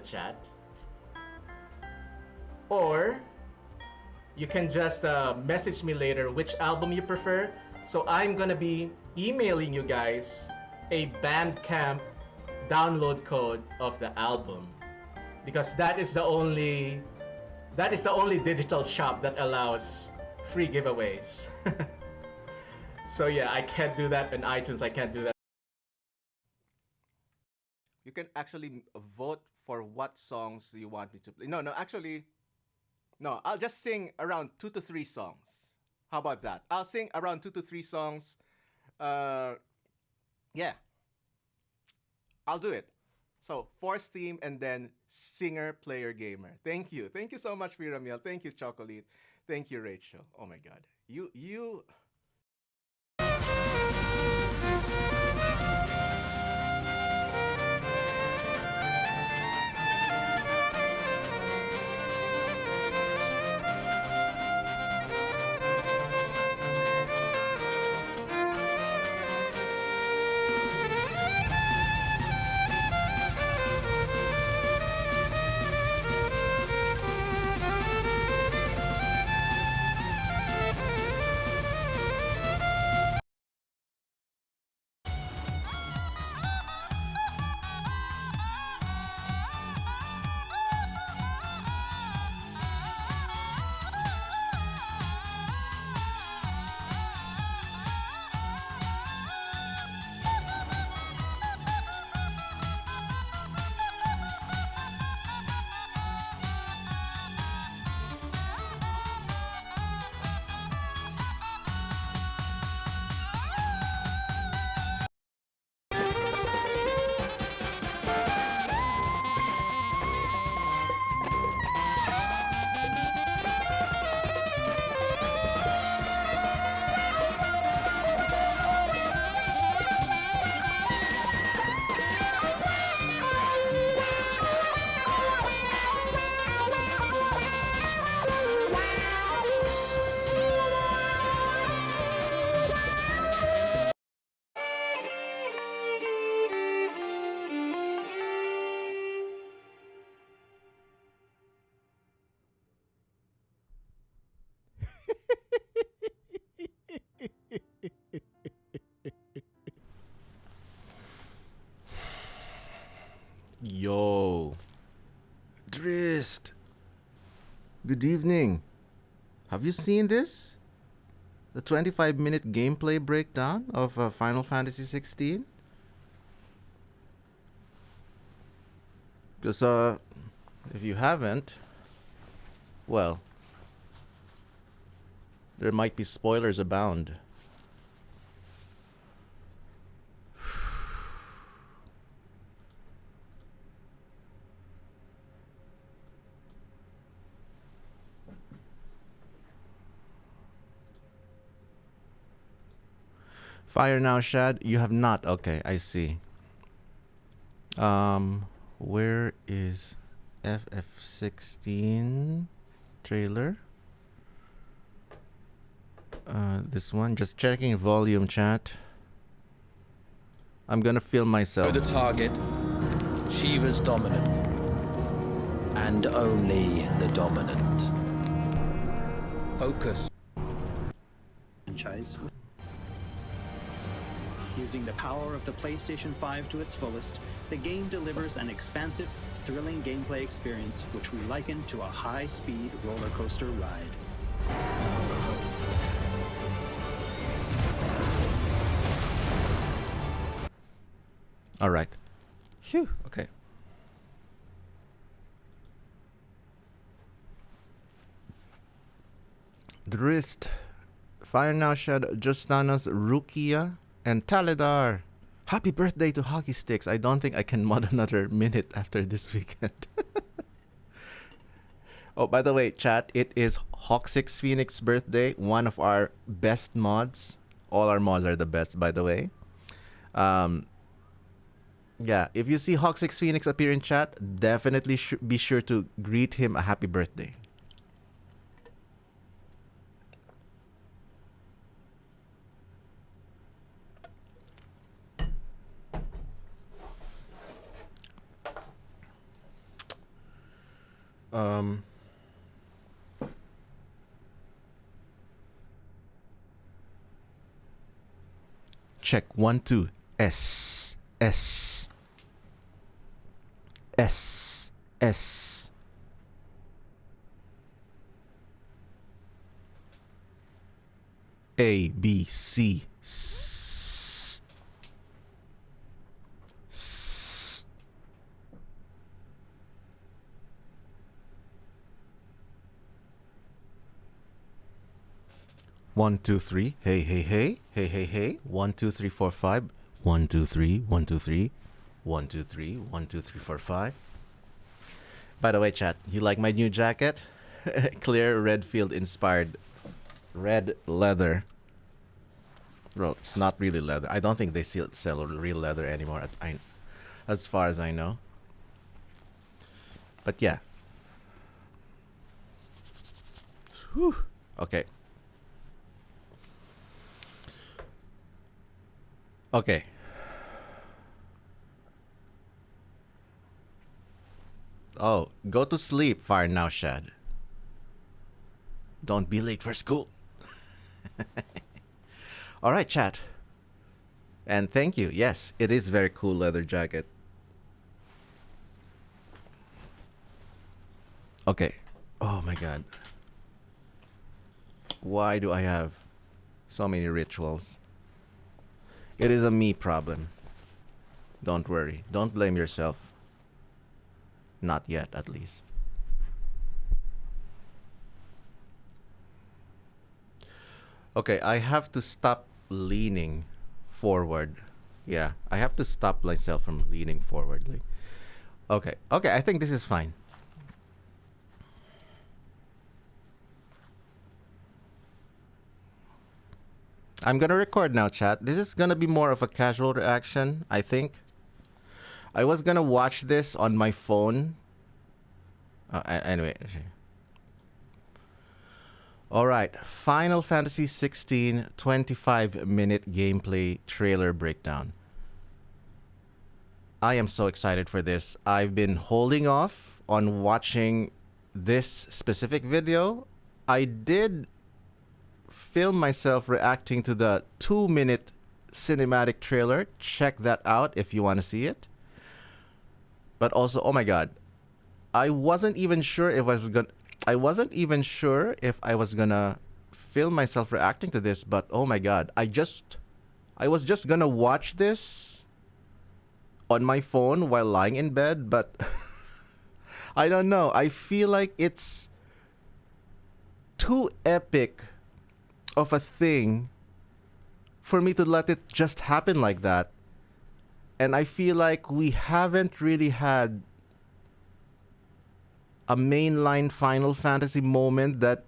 chat. Or you can just message me later which album you prefer. So I'm gonna be emailing you guys a Bandcamp download code of the album because that is the only digital shop that allows free giveaways. So yeah, I can't do that on iTunes. I can't do that. You can actually vote for what songs you want me to play. No, no, actually, no. I'll just sing around 2 to 3 songs. How about that? I'll sing around 2 to 3 songs. Uh, yeah, I'll do it. So Force theme and then singer, player, gamer. Thank you. Thank you so much, Firamiel. Thank you, Chocolate. Thank you, Rachel. Oh my God. You. Yo, Drist. Good evening. Have you seen this? The 25-minute gameplay breakdown of Final Fantasy 16? Because if you haven't, well, there might be spoilers abound. Fire now, Shad. You have not. Okay, I see. Where is FF16 trailer? This one. Just checking volume, chat. I'm gonna film myself. The target. Shiva's dominant. And only the dominant. Focus. Franchise. Using the power of the PlayStation 5 to its fullest, the game delivers an expansive, thrilling gameplay experience which we liken to a high-speed roller coaster ride. All right. Phew. Okay. Drist, Fire Now Shad, Justanas, Rukia, and Taledar. Happy birthday to Hockey Sticks. I don't think I can mod another minute after this weekend. Oh, by the way, chat, it is Hawk6 Phoenix's birthday, one of our best mods. All our mods are the best, by the way. Yeah, if you see Hawk6 Phoenix appear in chat, definitely be sure to greet him a happy birthday. Um. Check 1 2. S. A B C. S. 1 2 3. Hey. 1 2 3 4 5. 1 2 3. 1 2 3. 1 2 3. 1 2 3 4 5. By the way, chat, you like my new jacket? Clear Redfield inspired red leather. Well, it's not really leather. I don't think they sell real leather anymore, as far as I know. But yeah. Whew. Okay. Okay. Oh, go to sleep, Fire Now, Shad. Don't be late for school. All right, chat. And thank you. Yes, it is very cool leather jacket. Okay. Oh my god. Why do I have so many rituals? It is a me problem. Don't worry. Don't blame yourself. Not yet, at least. Okay, I have to stop leaning forward. Yeah, I have to stop myself from leaning forwardly. Okay, I think this is fine. I'm gonna record now, chat. This is gonna be more of a casual reaction, I think. I was gonna watch this on my phone. Anyway. Alright, Final Fantasy XVI 25-minute gameplay trailer breakdown. I am so excited for this. I've been holding off on watching this specific video. I did film myself reacting to the 2-minute cinematic trailer. Check that out if you want to see it. But also, oh my god, I wasn't even sure if I was gonna film myself reacting to this, but oh my god, I was just gonna watch this on my phone while lying in bed, but I don't know. I feel like it's too epic of a thing for me to let it just happen like that. And I feel like we haven't really had a mainline Final Fantasy moment that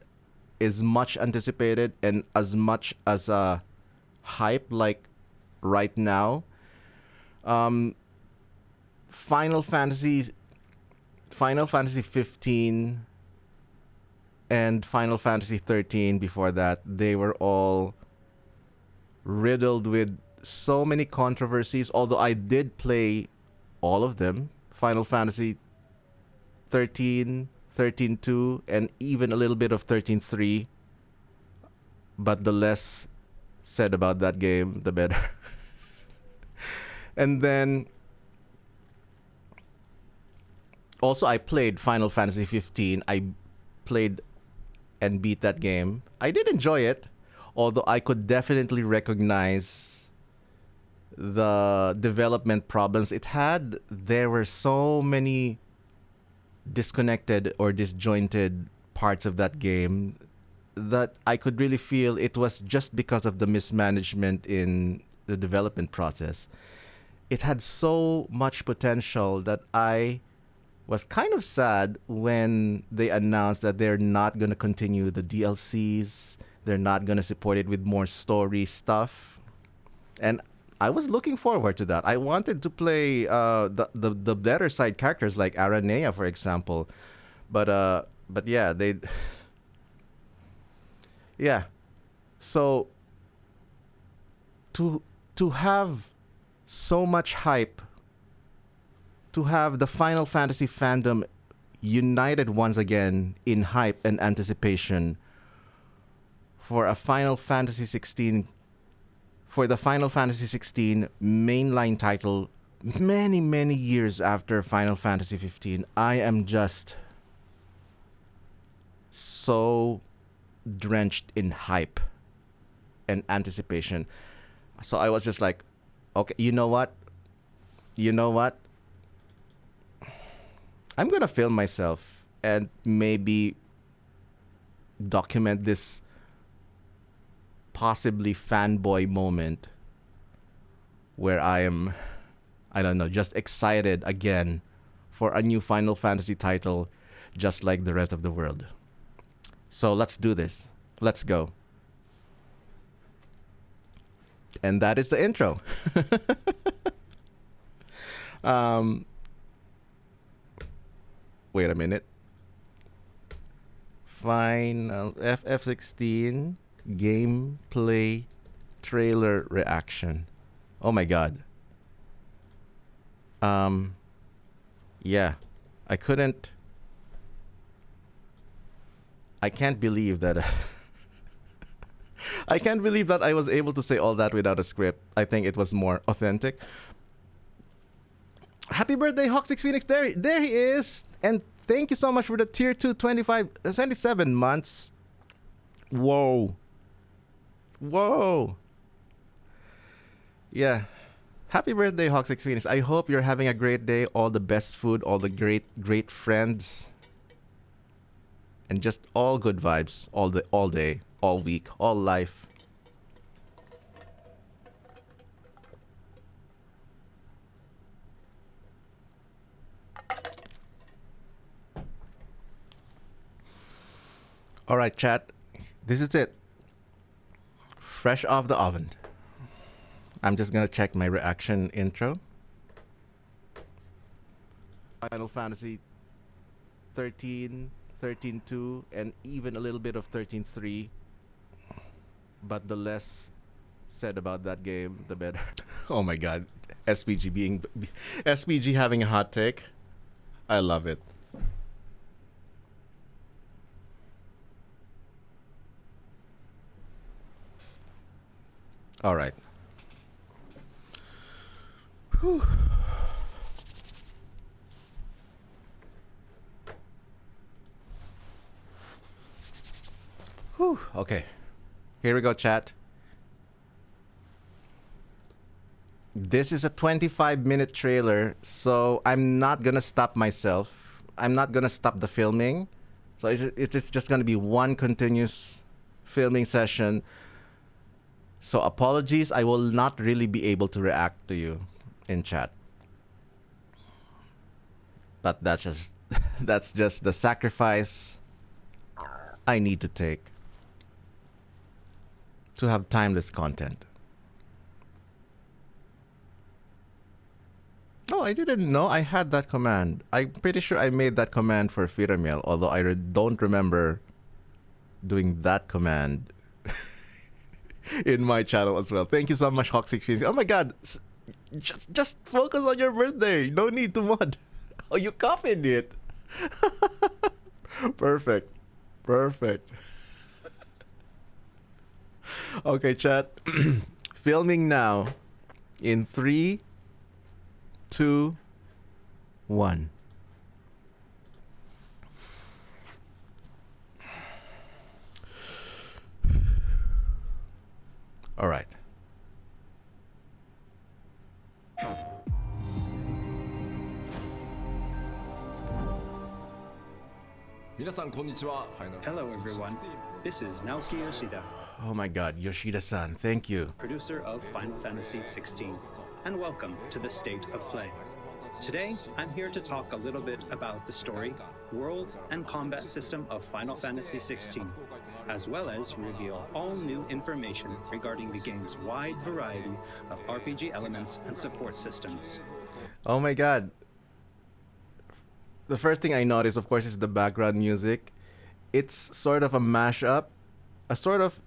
is much anticipated and as much as a hype like right now. Final Fantasy 15 and Final Fantasy 13 before that, they were all riddled with so many controversies, although I did play all of them. Final Fantasy 13, 13.2, and even a little bit of 13.3. But the less said about that game, the better. And then also I played Final Fantasy 15. I played and beat that game. I did enjoy it, although I could definitely recognize the development problems it had. There were so many disconnected or disjointed parts of that game that I could really feel it was just because of the mismanagement in the development process. It had so much potential that I was kind of sad when they announced that they're not going to continue the DLCs. They're not going to support it with more story stuff. And I was looking forward to that. I wanted to play the better side characters like Aranea, for example. But yeah, they yeah. So to have so much hype, to have the Final Fantasy fandom united once again in hype and anticipation for a Final Fantasy 16 for the Final Fantasy 16 mainline title many years after Final Fantasy 15. I am just so drenched in hype and anticipation. So I was just like, okay, you know what? I'm gonna film myself and maybe document this possibly fanboy moment where I am, I don't know, just excited again for a new Final Fantasy title, just like the rest of the world. So let's do this. Let's go. And that is the intro. Wait a minute. Final FF16 gameplay trailer reaction. Oh my god. Yeah. I can't believe that I can't believe that I was able to say all that without a script. I think it was more authentic. Happy birthday, Hawk6 Phoenix. There he is. And thank you so much for the tier 2 27 months. Whoa. Yeah. Happy birthday, Hawk6 Phoenix. I hope you're having a great day. All the best food, all the great friends. And just all good vibes all day, all week, all life. All right, chat. This is it. Fresh off the oven. I'm just gonna check my reaction intro. Final Fantasy 13, 13.2, and even a little bit of 13.3. But the less said about that game, the better. Oh my god. SPG having a hot take. I love it. All right. Whew. Whew. Okay. Here we go, chat. This is a 25-minute trailer, so I'm not gonna stop myself. I'm not gonna stop the filming. So it's just gonna be one continuous filming session. So apologies, I will not really be able to react to you in chat. But that's just the sacrifice I need to take to have timeless content. Oh, I didn't know I had that command. I'm pretty sure I made that command for Firamil, although I don't remember doing that command in my channel as well. Thank you so much, Hawk6. Oh my god, just focus on your birthday. No need to mod. Oh, you copied it. Perfect. Okay, chat. Filming now in 3, 2, 1. All right. 皆さんこんにちは。 Hello, everyone. This is Naoki Yoshida, Oh my god, Yoshida-san, thank you. producer of Final Fantasy XVI, and welcome to the State of Play. Today, I'm here to talk a little bit about the story, world, and combat system of Final Fantasy XVI, as well as reveal all new information regarding the game's wide variety of RPG elements and support systems. Oh my god. The first thing I noticed, of course, is the background music. It's sort of a mashup, a sort of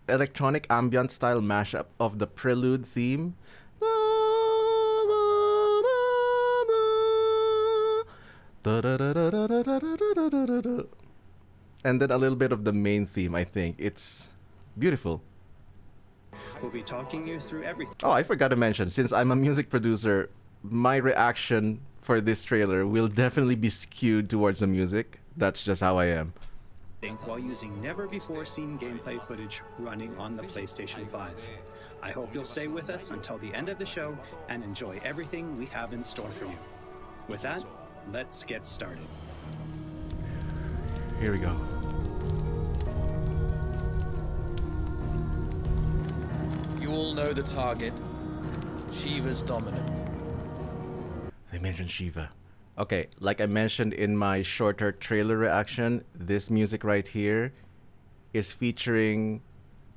electronic ambient style mashup of the prelude theme. And then a little bit of the main theme, I think. It's beautiful. We'll be talking you through everything. Oh, I forgot to mention, since I'm a music producer, my reaction for this trailer will definitely be skewed towards the music. That's just how I am. While using never-before-seen gameplay footage running on the PlayStation 5. I hope you'll stay with us until the end of the show and enjoy everything we have in store for you. With that, let's get started. Here we go. You all know the target. Shiva's dominant. They mentioned Shiva. Okay, like I mentioned in my shorter trailer reaction, this music right here is featuring,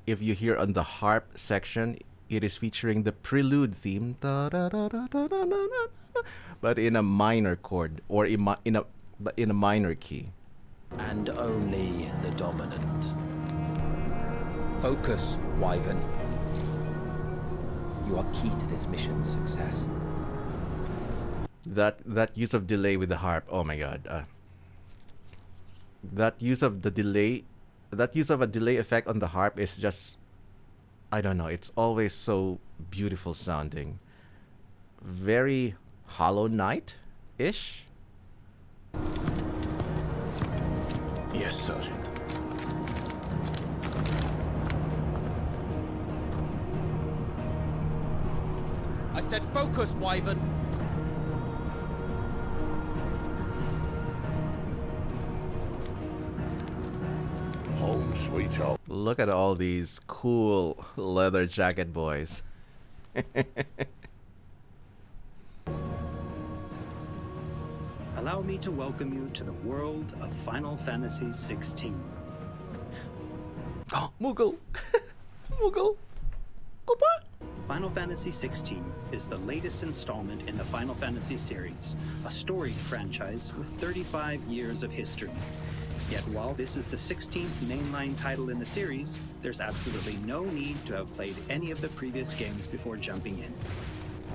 if you hear on the harp section, it is featuring the prelude theme, but in a minor chord, or in a minor key. And only the dominant. Focus, Wyvern. You are key to this mission's success. That use of delay with the harp, oh my god. That use of a delay effect on the harp is just, I don't know, it's always so beautiful sounding. Very Hollow Knight-ish? Yes, Sergeant. I said focus, Wyvern. Home sweet home. Look at all these cool leather jacket boys. Allow me to welcome you to the world of Final Fantasy XVI. Oh, Moogle! Moogle! Opa! Final Fantasy XVI is the latest installment in the Final Fantasy series, a storied franchise with 35 years of history. Yet while this is the 16th mainline title in the series, there's absolutely no need to have played any of the previous games before jumping in.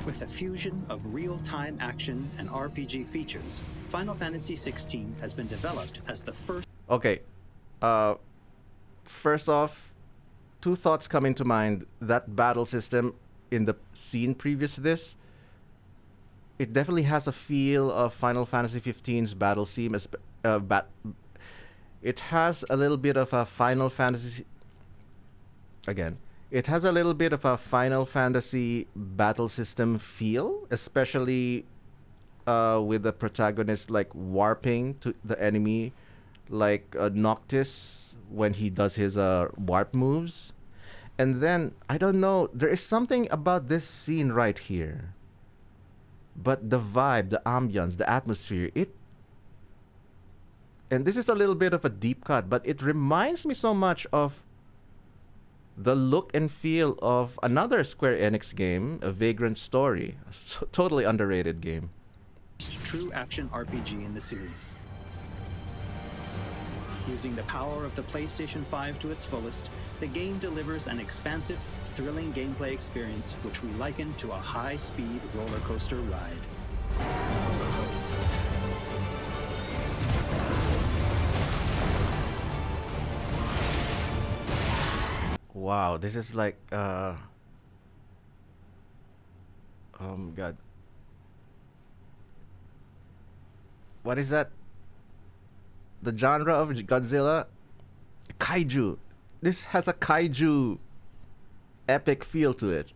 With a fusion of real-time action and RPG features, Final Fantasy XVI has been developed as the first... Okay, first off, two thoughts come into mind. That battle system in the scene previous to this, it definitely has a feel of Final Fantasy XV's battle theme. It has a little bit of a Final Fantasy... Again, it has a little bit of a Final Fantasy battle system feel, especially with the protagonist like warping to the enemy, like Noctis when he does his warp moves. And then, I don't know, there is something about this scene right here. But the vibe, the ambience, the atmosphere, and this is a little bit of a deep cut, but it reminds me so much of the look and feel of another Square Enix game, A Vagrant Story. Totally underrated game. True action RPG in the series. Using the power of the PlayStation 5 to its fullest, the game delivers an expansive, thrilling gameplay experience which we liken to a high-speed roller coaster ride. Wow, this is like oh my god. What is that? The genre of Godzilla? Kaiju. This has a kaiju epic feel to it.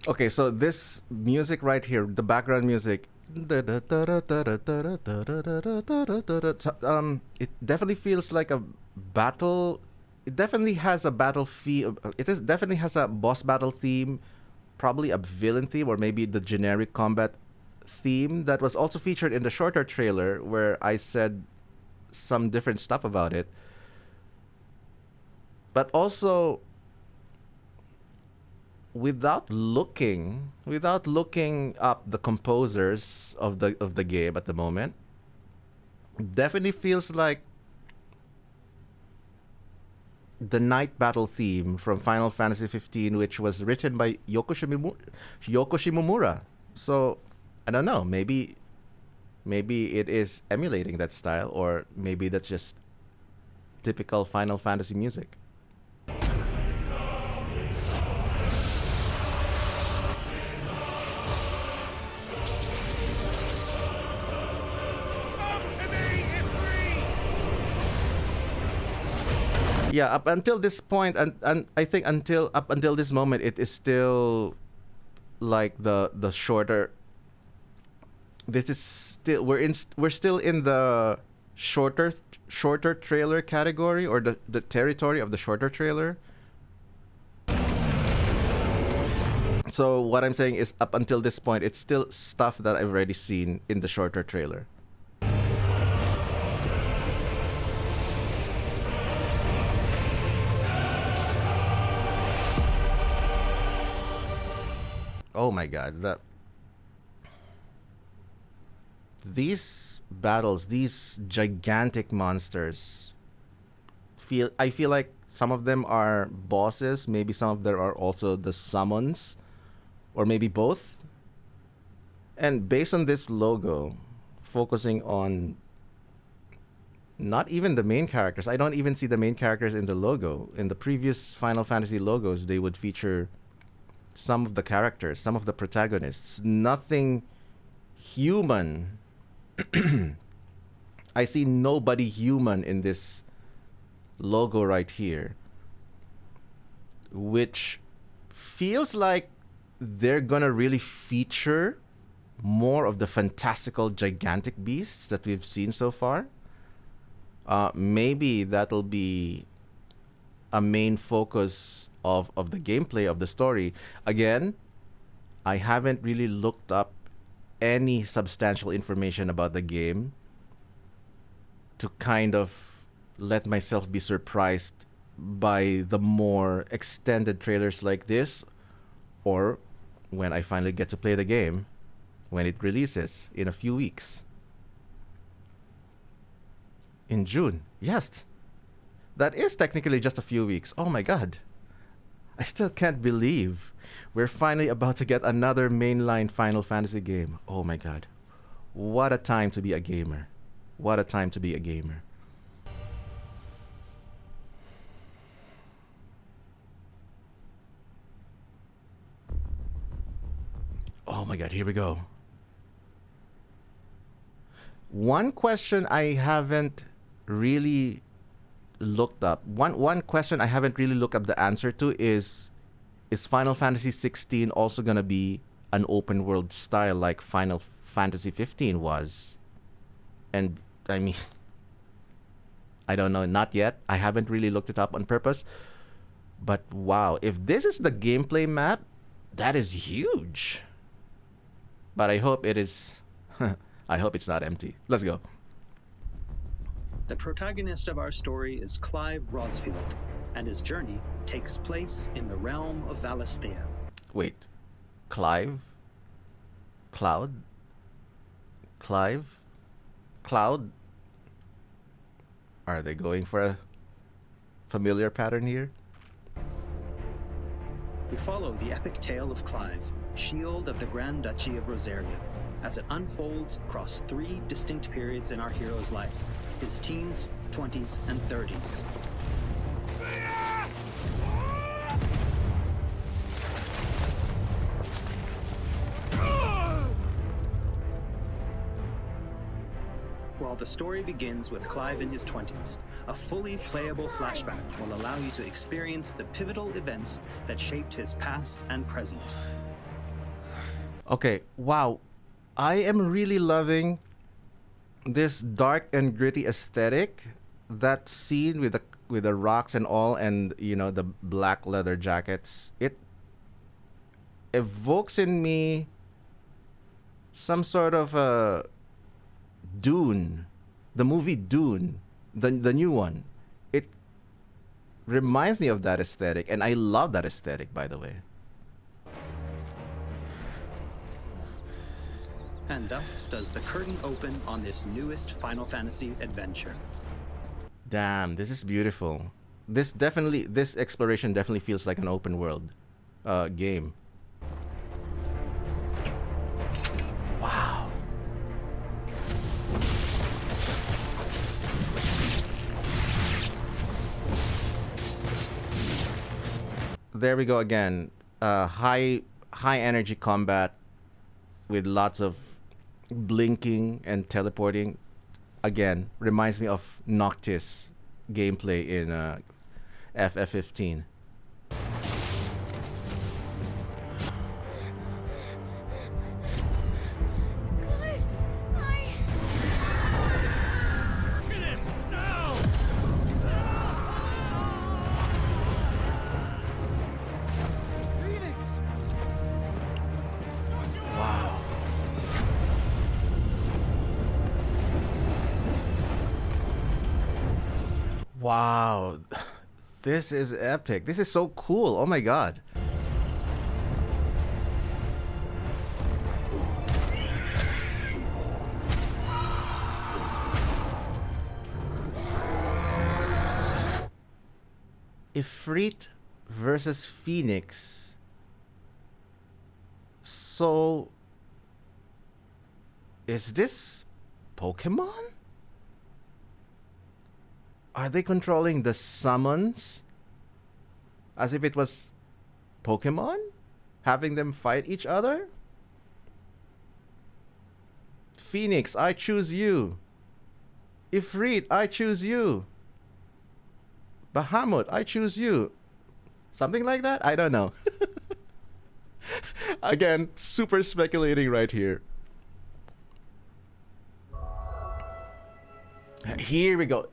Okay, so this music right here, the background music, it definitely feels like a battle. It definitely has a battle feel. Definitely has a boss battle theme, probably a villain theme, or maybe the generic combat theme that was also featured in the shorter trailer where I said some different stuff about it. But also, without looking up the composers of the game at the moment, definitely feels like the night battle theme from Final Fantasy 15, which was written by Yoko Shimomura. So I don't know, maybe it is emulating that style, or maybe that's just typical Final Fantasy music. Yeah, up until this point, and I think up until this moment, it is still like the shorter. This is still we're still in the shorter trailer category, or the territory of the shorter trailer. So what I'm saying is, up until this point, it's still stuff that I've already seen in the shorter trailer. Oh my god, these battles, these gigantic monsters, I feel like some of them are bosses, maybe some of them are also the summons, or maybe both. And based on this logo, focusing on not even the main characters, I don't even see the main characters in the logo. In the previous Final Fantasy logos, they would feature some of the characters, some of the protagonists. Nothing human. I see nobody human in this logo right here, which feels like they're gonna really feature more of the fantastical gigantic beasts that we've seen so far. Maybe that'll be a main focus of the gameplay of the story. Again, I haven't really looked up any substantial information about the game to kind of let myself be surprised by the more extended trailers like this, or when I finally get to play the game when it releases in a few weeks. In June. Yes. That is technically just a few weeks. Oh my god. I still can't believe we're finally about to get another mainline Final Fantasy game. Oh my god. What a time to be a gamer. What a time to be a gamer. Oh my god, here we go. One question I haven't really looked up. One question I haven't really looked up the answer to is Final Fantasy 16 also gonna be an open world style like Final Fantasy 15 was? And I mean, I don't know, not yet. I haven't really looked it up on purpose. But wow, if this is the gameplay map, that is huge. But I hope it is I hope it's not empty. Let's go. The protagonist of our story is Clive Rosfield, and his journey takes place in the realm of Valisthea. Wait. Clive? Cloud? Clive? Cloud? Are they going for a familiar pattern here? We follow the epic tale of Clive, Shield of the Grand Duchy of Rosaria, as it unfolds across 3 distinct periods in our hero's life: his teens, 20s, and 30s. While the story begins with Clive in his 20s, a fully playable flashback will allow you to experience the pivotal events that shaped his past and present. Okay, wow. I am really loving this dark and gritty aesthetic. That scene with the rocks and all, and you know, the black leather jackets. It evokes in me some sort of a Dune, the movie Dune, the new one. It reminds me of that aesthetic, and I love that aesthetic, by the way. And thus does the curtain open on this newest Final Fantasy adventure. Damn, this is beautiful. This exploration definitely feels like an open world game. Wow. There we go again. High energy combat with lots of blinking and teleporting. Again, reminds me of Noctis gameplay in FF15. Wow, this is epic. This is so cool. Oh my god. Ifrit versus Phoenix. So, is this Pokemon? Are they controlling the summons as if it was Pokemon? Having them fight each other? Phoenix, I choose you. Ifrit, I choose you. Bahamut, I choose you. Something like that? I don't know. Again, super speculating right here. Here we go.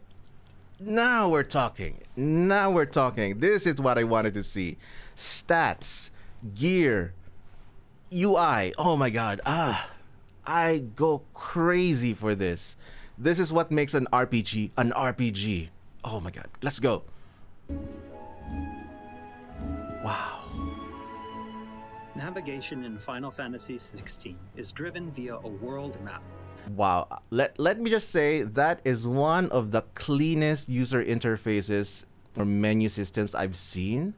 Now we're talking. Now we're talking. This is what I wanted to see. Stats, gear, UI. Oh my god. I go crazy for this. This is what makes an RPG an RPG. Oh my god. Let's go. Wow. Navigation in Final Fantasy XVI is driven via a world map. Wow. Let me just say that is one of the cleanest user interfaces or menu systems I've seen.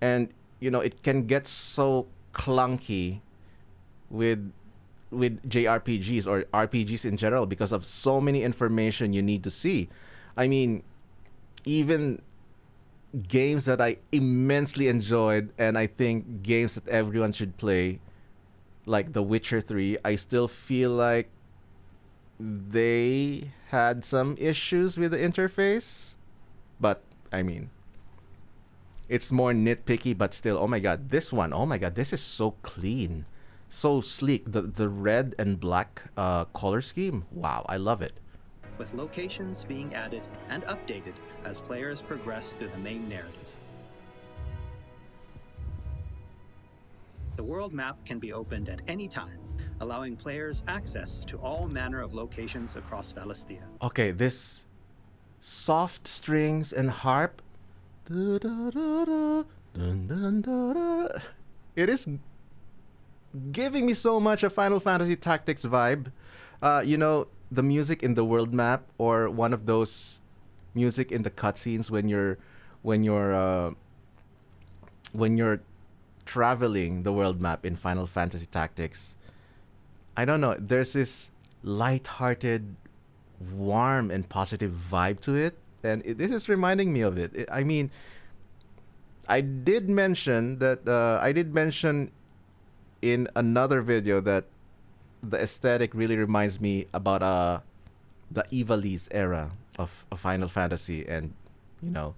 And you know, it can get so clunky with JRPGs or RPGs in general because of so many information you need to see. I mean, even games that I immensely enjoyed and I think games that everyone should play, like The Witcher 3, I still feel like they had some issues with the interface. But I mean, it's more nitpicky, but still, oh my god, this one, oh my god, this is so clean, so sleek. The red and black color scheme, wow, I love it. With locations being added and updated as players progress through the main narrative. The world map can be opened at any time, allowing players access to all manner of locations across Valisthea. Okay, this soft strings and harp. It is giving me so much a Final Fantasy Tactics vibe. You know, the music in the world map, or one of those music in the cutscenes when you're traveling the world map in Final Fantasy Tactics. I don't know, there's this light-hearted, warm and positive vibe to it, and this is reminding me of it. I mean, I did mention in another video that the aesthetic really reminds me about the Ivalice era of Final Fantasy, and you know,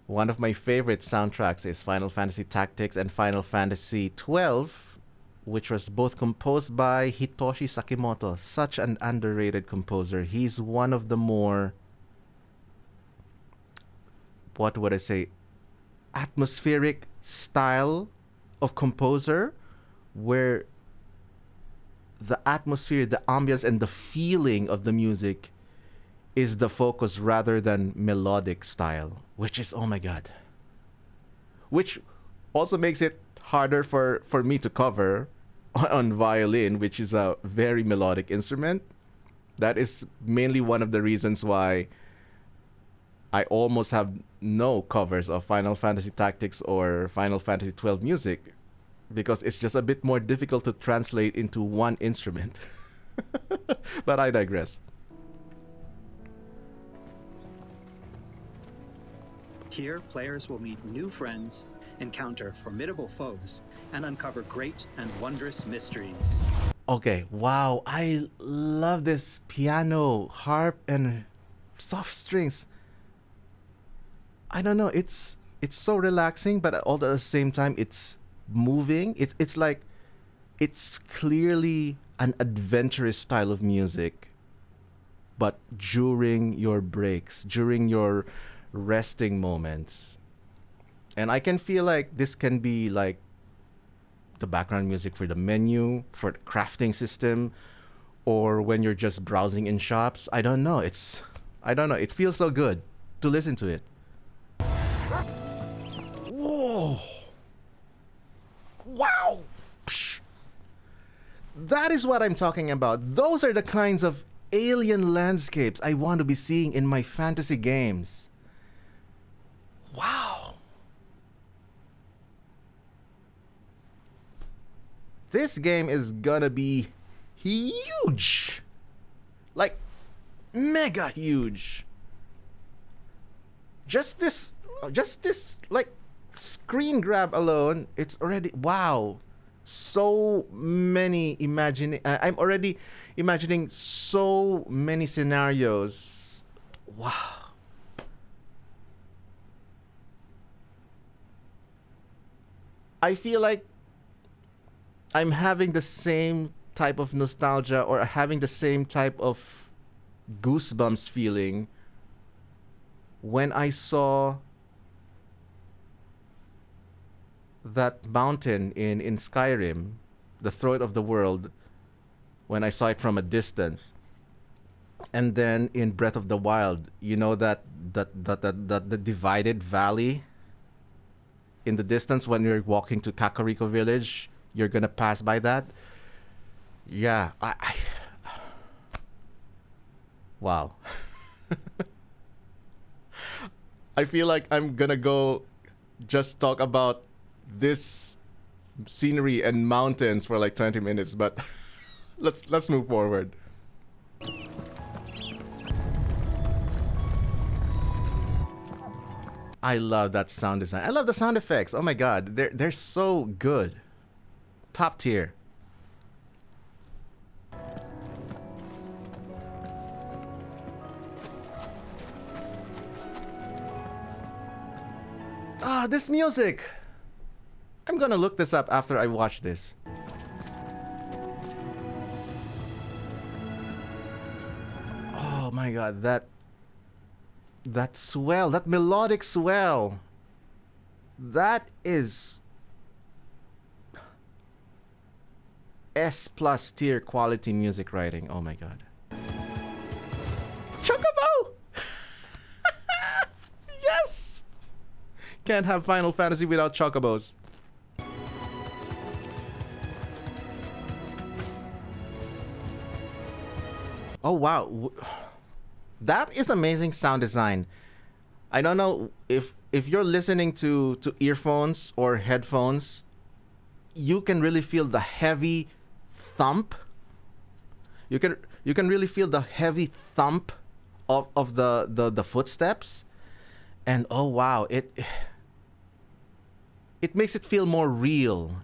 one of my favorite soundtracks is Final Fantasy Tactics and Final Fantasy 12, which was both composed by Hitoshi Sakimoto, such an underrated composer. He's one of the more, what would I say, atmospheric style of composer, where the atmosphere, the ambience, and the feeling of the music is the focus rather than melodic style, which is, oh my god. Which also makes it harder for me to cover on violin, which is a very melodic instrument. That is mainly one of the reasons why I almost have no covers of Final Fantasy Tactics or Final Fantasy 12 music, because it's just a bit more difficult to translate into one instrument. But I digress. Here, players will meet new friends, encounter formidable foes, and uncover great and wondrous mysteries. Okay, wow, I love this piano, harp, and soft strings. I don't know, it's so relaxing, but all at the same time it's moving. It's like it's clearly an adventurous style of music, but during your breaks, during your resting moments. And I can feel like this can be like the background music for the menu, for the crafting system, or when you're just browsing in shops. I don't know. It feels so good to listen to it. Whoa. Wow. Psh. That is what I'm talking about. Those are the kinds of alien landscapes I want to be seeing in my fantasy games. Wow. This game is gonna be huge. Like, mega huge. Just this, like, screen grab alone, it's already, wow. So many I'm already imagining so many scenarios. Wow. I feel like I'm having the same type of nostalgia, or having the same type of goosebumps feeling when I saw that mountain in Skyrim, the Throat of the World, when I saw it from a distance. And then in Breath of the Wild, you know that the divided valley in the distance when you're walking to Kakariko village, you're gonna pass by that. Yeah, I wow. I feel like I'm gonna go just talk about this scenery and mountains for like 20 minutes, but let's move forward. I love that sound design. I love the sound effects. Oh my god, they're so good. Top tier. Ah, this music. I'm gonna look this up after I watch this. Oh my god, that swell, that melodic swell. That is S+ tier quality music writing. Oh my god. Chocobo! Yes! Can't have Final Fantasy without chocobos. Oh wow. That is amazing sound design. I don't know if you're listening to earphones or headphones, you can really feel the heavy thump. You can really feel the heavy thump of the footsteps. And oh wow, it makes it feel more real.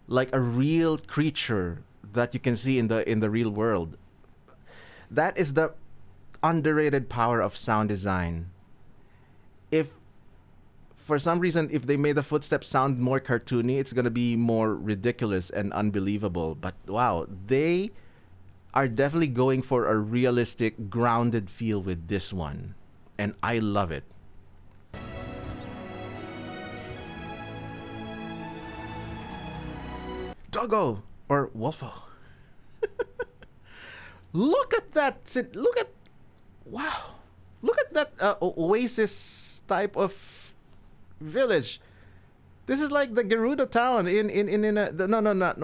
Like a real creature that you can see in the real world. That is the underrated power of sound design. If for some reason, if they made the footsteps sound more cartoony, it's gonna be more ridiculous and unbelievable. But wow, they are definitely going for a realistic, grounded feel with this one. And I love it. Doggo or Wolfo. Look at that! Wow! Look at that oasis type of village. This is like the Gerudo town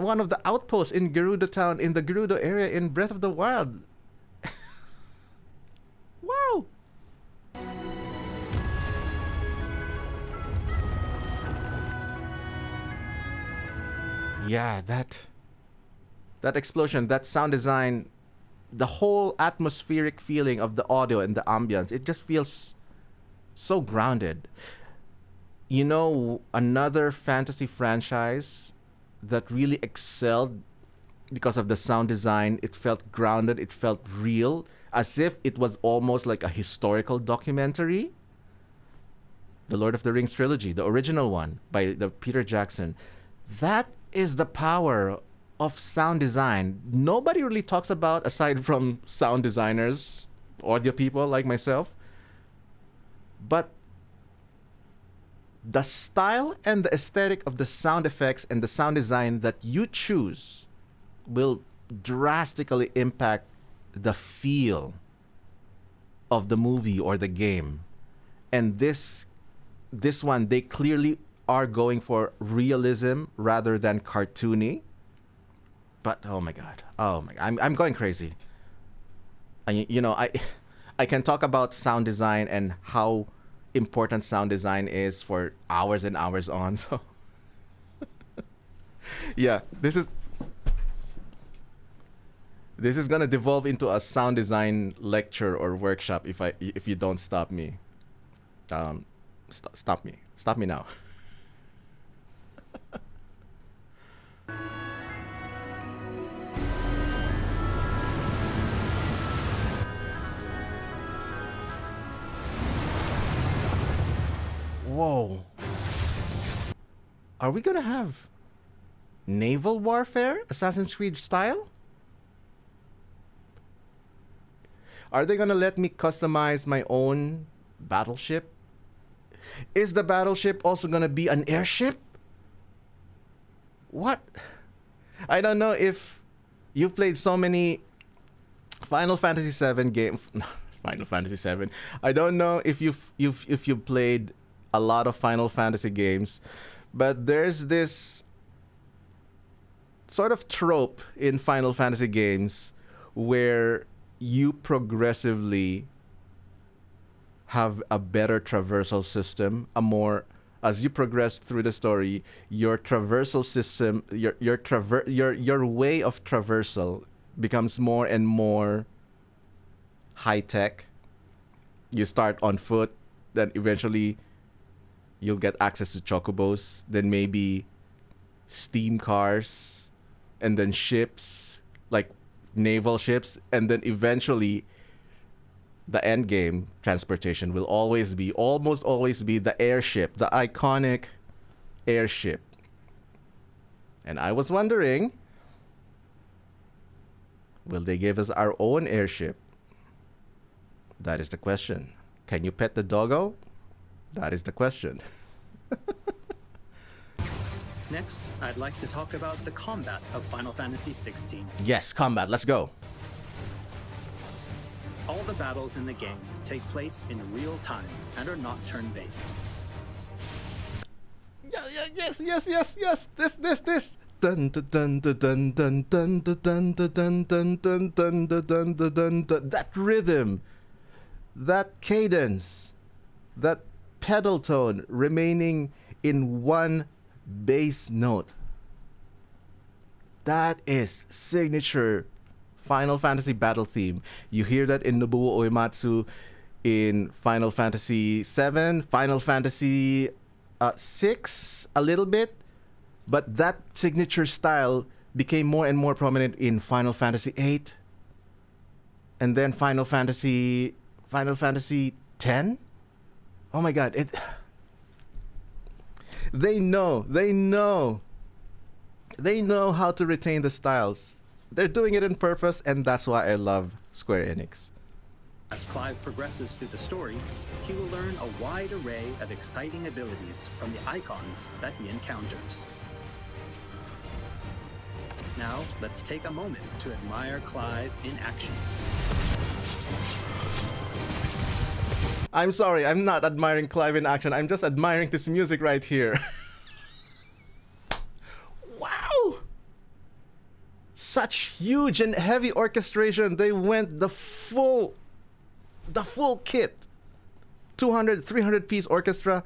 one of the outposts in Gerudo town in the Gerudo area in Breath of the Wild. Wow. Yeah, that explosion, that sound design, the whole atmospheric feeling of the audio and the ambience, it just feels so grounded. You know, another fantasy franchise that really excelled because of the sound design, it felt grounded, it felt real, as if it was almost like a historical documentary. The Lord of the Rings trilogy, the original one by the Peter Jackson. That is the power of sound design. Nobody really talks about, aside from sound designers, audio people like myself. But the style and the aesthetic of the sound effects and the sound design that you choose will drastically impact the feel of the movie or the game. And this one, they clearly are going for realism rather than cartoony. But oh my god, I'm going crazy. I can talk about sound design and how important sound design is for hours and hours on. So yeah, this is gonna devolve into a sound design lecture or workshop if you don't stop me. Stop me now. Whoa. Are we gonna have naval warfare, Assassin's Creed style? Are they gonna let me customize my own battleship? Is the battleship also gonna be an airship? What? I don't know if you've played so many Final Fantasy VII games. Final Fantasy VII. I don't know if you've played a lot of Final Fantasy games, but there's this sort of trope in Final Fantasy games where you progressively have a better traversal system, as you progress through the story, your traversal system, your way of traversal becomes more and more high tech. You start on foot, then eventually you'll get access to chocobos, then maybe steam cars, and then ships, like naval ships, and then eventually the end game transportation will almost always be the airship, the iconic airship. And I was wondering, will they give us our own airship? That is the question. Can you pet the doggo? That is the question. Next, I'd like to talk about the combat of Final Fantasy XVI. Yes, combat. Let's go. All the battles in the game take place in real time and are not turn-based. Yes. This. Dun dun dun dun dun dun dun dun dun dun dun dun dun dun dun. That rhythm, that cadence, that pedal tone remaining in one bass note. That is signature Final Fantasy battle theme. You hear that in Nobuo Uematsu in Final Fantasy VII, Final Fantasy VI a little bit, but that signature style became more and more prominent in Final Fantasy VIII, and then Final Fantasy X. Oh my God! They know how to retain the styles. They're doing it on purpose, and that's why I love Square Enix. As Clive progresses through the story, he will learn a wide array of exciting abilities from the icons that he encounters. Now, let's take a moment to admire Clive in action. I'm sorry, I'm not admiring Clive in action. I'm just admiring this music right here. such huge and heavy orchestration. They went the full kit. 200, 300 piece orchestra.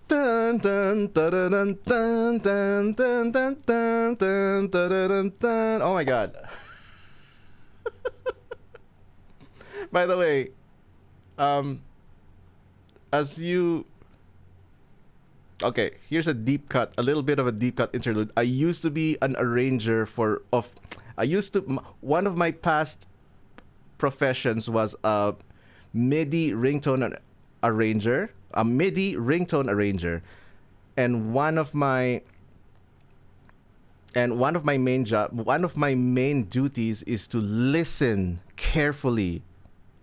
Dun dun dun dun dun dun dun dun dun dun dun dun. Oh my god. By the way, as you okay, here's a deep cut, a little bit of a deep cut interlude. I used to be an arranger one of my past professions was a MIDI ringtone arranger, and one of my main duties is to listen carefully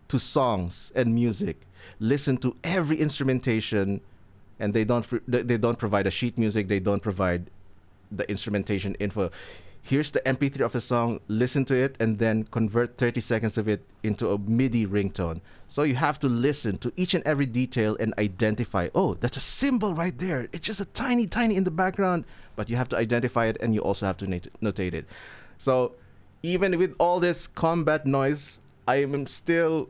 to songs and music, listen to every instrumentation, and they don't provide a sheet music, they don't provide the instrumentation info. Here's the MP3 of a song, listen to it, and then convert 30 seconds of it into a MIDI ringtone. So you have to listen to each and every detail and identify, oh, that's a cymbal right there. It's just a tiny in the background, but you have to identify it, and you also have to notate it. So even with all this combat noise, I am still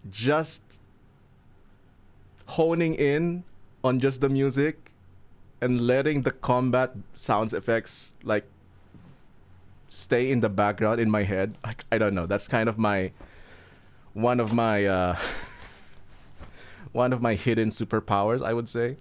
just honing in on just the music and letting the combat sounds effects like stay in the background in my head. Like, I don't know. That's kind of one of my hidden superpowers, I would say.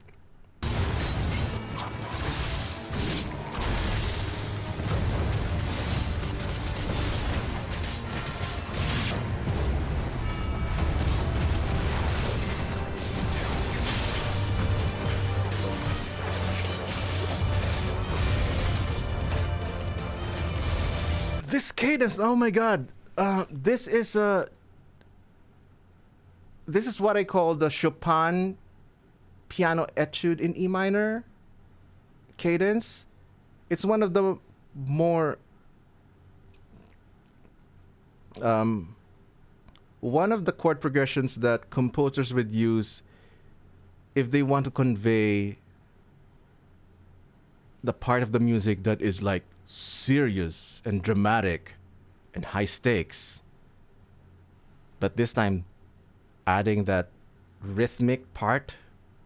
This cadence, oh my god. This is what I call the Chopin piano etude in E minor cadence. It's one of the more one of the chord progressions that composers would use if they want to convey the part of the music that is like serious and dramatic and high stakes, but this time adding that rhythmic part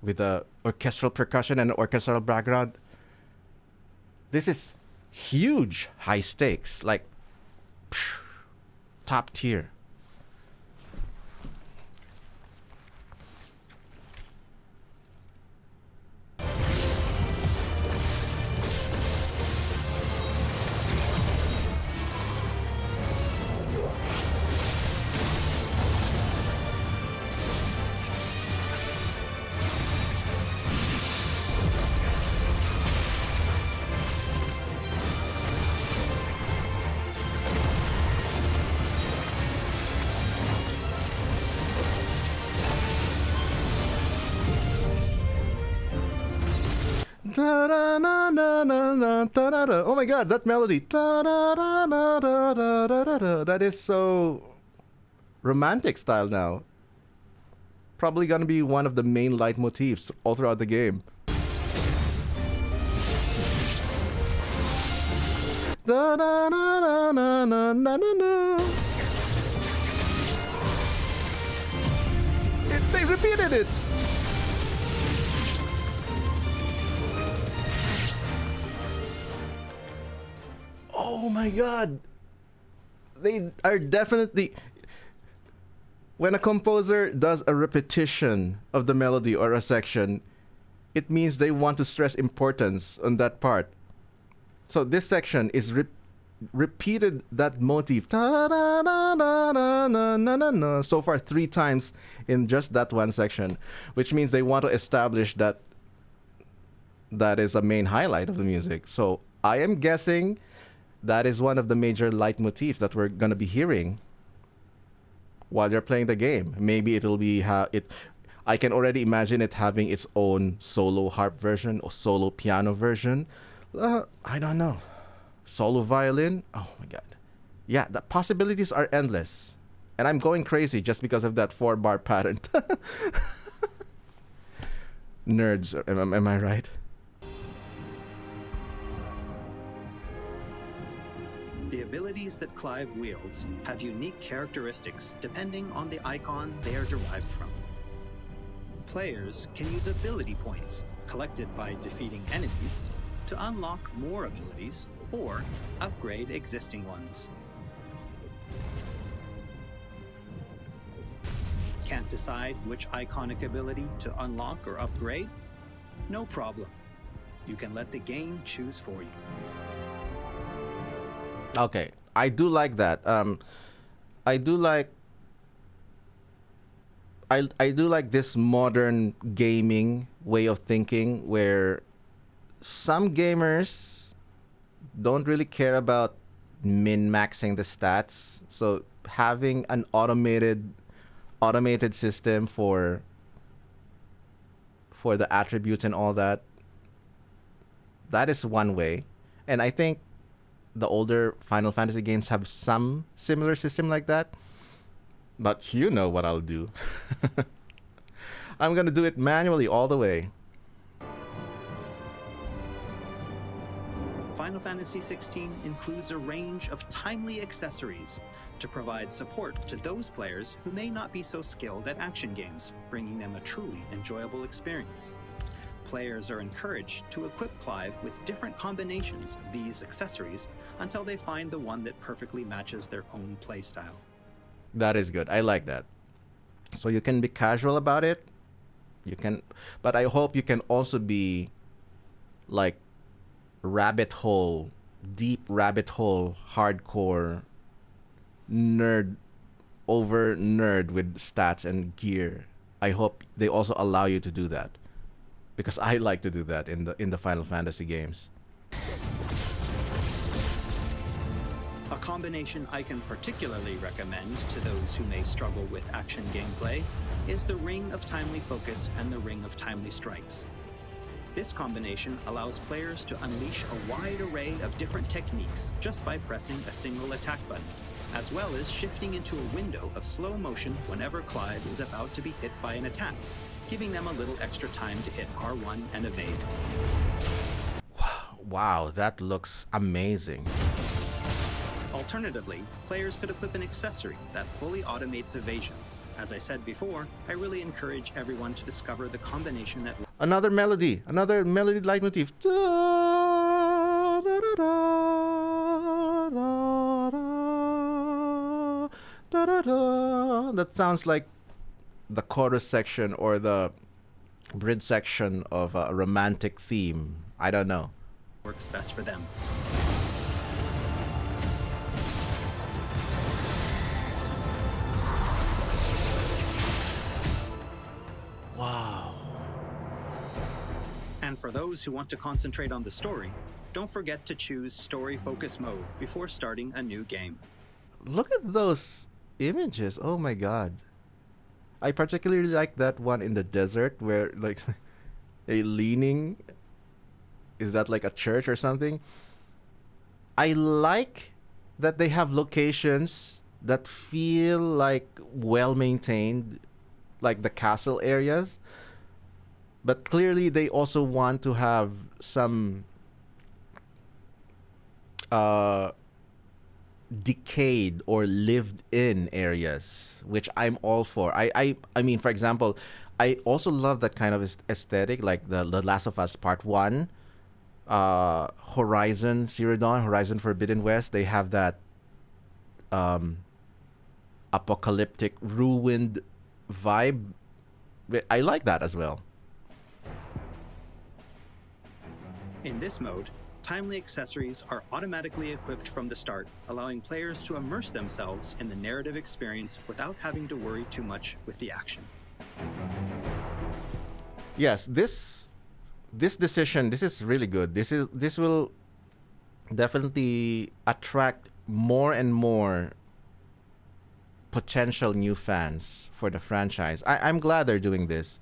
with the orchestral percussion and orchestral background. This is huge high stakes, like top tier. Oh my god, that melody. That is so romantic style now. Probably gonna be one of the main leitmotifs all throughout the game. They repeated it. Oh my god. They are definitely... When a composer does a repetition of the melody or a section, it means they want to stress importance on that part. So this section is repeated that motif so far 3 times in just that one section, which means they want to establish that that is a main highlight of the music. So I am guessing that is one of the major leitmotifs that we're going to be hearing while you're playing the game. Maybe it'll be I can already imagine it having its own solo harp version or solo piano version. I don't know. Solo violin? Oh my god. Yeah, the possibilities are endless. And I'm going crazy just because of that 4-bar pattern. Nerds, am I right? The abilities that Clive wields have unique characteristics depending on the icon they are derived from. Players can use ability points collected by defeating enemies to unlock more abilities or upgrade existing ones. Can't decide which iconic ability to unlock or upgrade? No problem. You can let the game choose for you. Okay, I do like that. I do like I do like this modern gaming way of thinking where some gamers don't really care about min-maxing the stats. So having an automated system for the attributes and all that, that is one way. And I think the older Final Fantasy games have some similar system like that. But you know what I'll do. I'm gonna do it manually all the way. Final Fantasy XVI includes a range of timely accessories to provide support to those players who may not be so skilled at action games, bringing them a truly enjoyable experience. Players are encouraged to equip Clive with different combinations of these accessories until they find the one that perfectly matches their own playstyle. That is good. I like that. So you can be casual about it. You can, but I hope you can also be like deep rabbit hole, hardcore nerd with stats and gear. I hope they also allow you to do that, because I like to do that in the Final Fantasy games. A combination I can particularly recommend to those who may struggle with action gameplay is the Ring of Timely Focus and the Ring of Timely Strikes. This combination allows players to unleash a wide array of different techniques just by pressing a single attack button, as well as shifting into a window of slow motion whenever Clive is about to be hit by an attack, giving them a little extra time to hit R1 and evade. Wow, that looks amazing. Alternatively, players could equip an accessory that fully automates evasion. As I said before, I really encourage everyone to discover the combination that... Another melody leitmotif. Da, da, da, da, da, da. That sounds like the chorus section or the bridge section of a romantic theme. I don't know. works best for them. Wow. And for those who want to concentrate on the story, don't forget to choose Story Focus Mode before starting a new game. Look at those images. Oh my god. I particularly like that one in the desert where like a leaning, is that like a church or something? I like that they have locations that feel like well maintained, like the castle areas. But clearly they also want to have some decayed or lived in areas, which I'm all for. I mean, for example, I also love that kind of aesthetic, like the Last of Us Part 1, Horizon Zero Dawn, Horizon Forbidden West. They have that apocalyptic, ruined vibe. I like that as well. In this mode, timely accessories are automatically equipped from the start, allowing players to immerse themselves in the narrative experience without having to worry too much with the action. Yes, this decision, this is really good. This will definitely attract more and more potential new fans for the franchise. I'm glad they're doing this.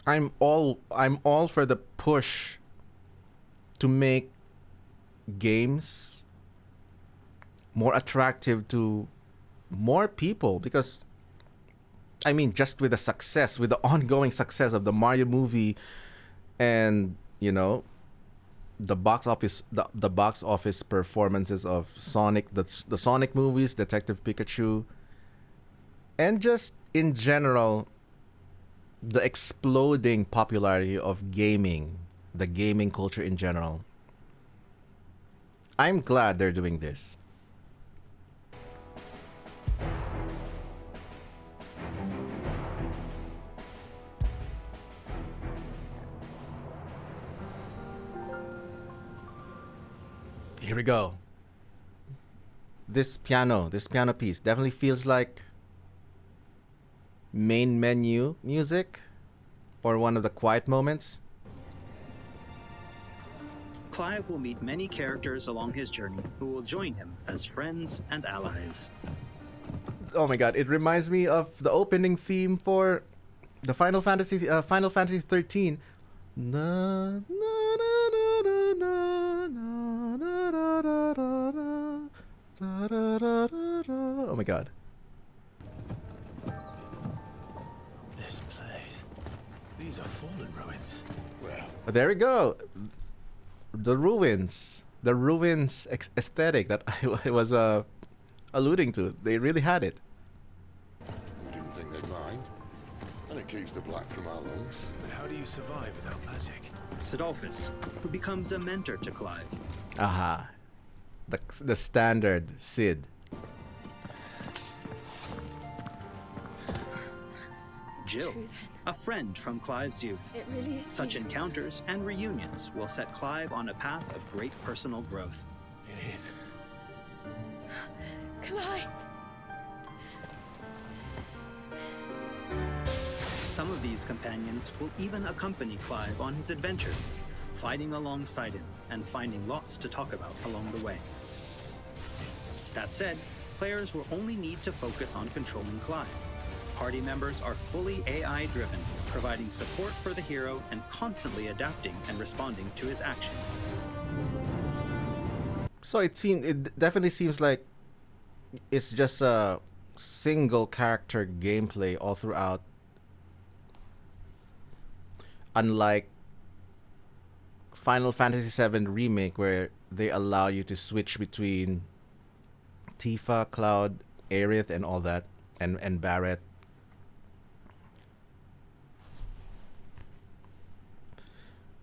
I'm all for the push to make games more attractive to more people, because I mean, just with the ongoing success of the Mario movie, and you know, the box office performances of Sonic, the Sonic movies, Detective Pikachu, and just in general, the exploding popularity of gaming, the gaming culture in general. I'm glad they're doing this. Here we go. This piano piece definitely feels like main menu music or one of the quiet moments. Clive will meet many characters along his journey who will join him as friends and allies. Oh my god, it reminds me of the opening theme for the Final Fantasy 13. Na, na, na, na, na, na, na, na, na, na, na, na, na, na, na, na. Oh my god. This place. These are fallen ruins. Well, There we go. The ruins. The ruins aesthetic that I was alluding to. They really had it. we didn't think they'd mind. And it keeps the black from our lungs. But how do you survive without magic? Sidolphus, who becomes a mentor to Clive. Aha. The standard Sid. Jill, a friend from Clive's youth. It really is. Such you. encounters and reunions will set Clive on a path of great personal growth. It is. Clive! Some of these companions will even accompany Clive on his adventures, fighting alongside him and finding lots to talk about along the way. That said, players will only need to focus on controlling Clive. Party members are fully AI-driven, providing support for the hero and constantly adapting and responding to his actions. So it definitely seems like it's just a single character gameplay all throughout. Unlike Final Fantasy VII Remake, where they allow you to switch between Tifa, Cloud, Aerith, and all that, and Barret.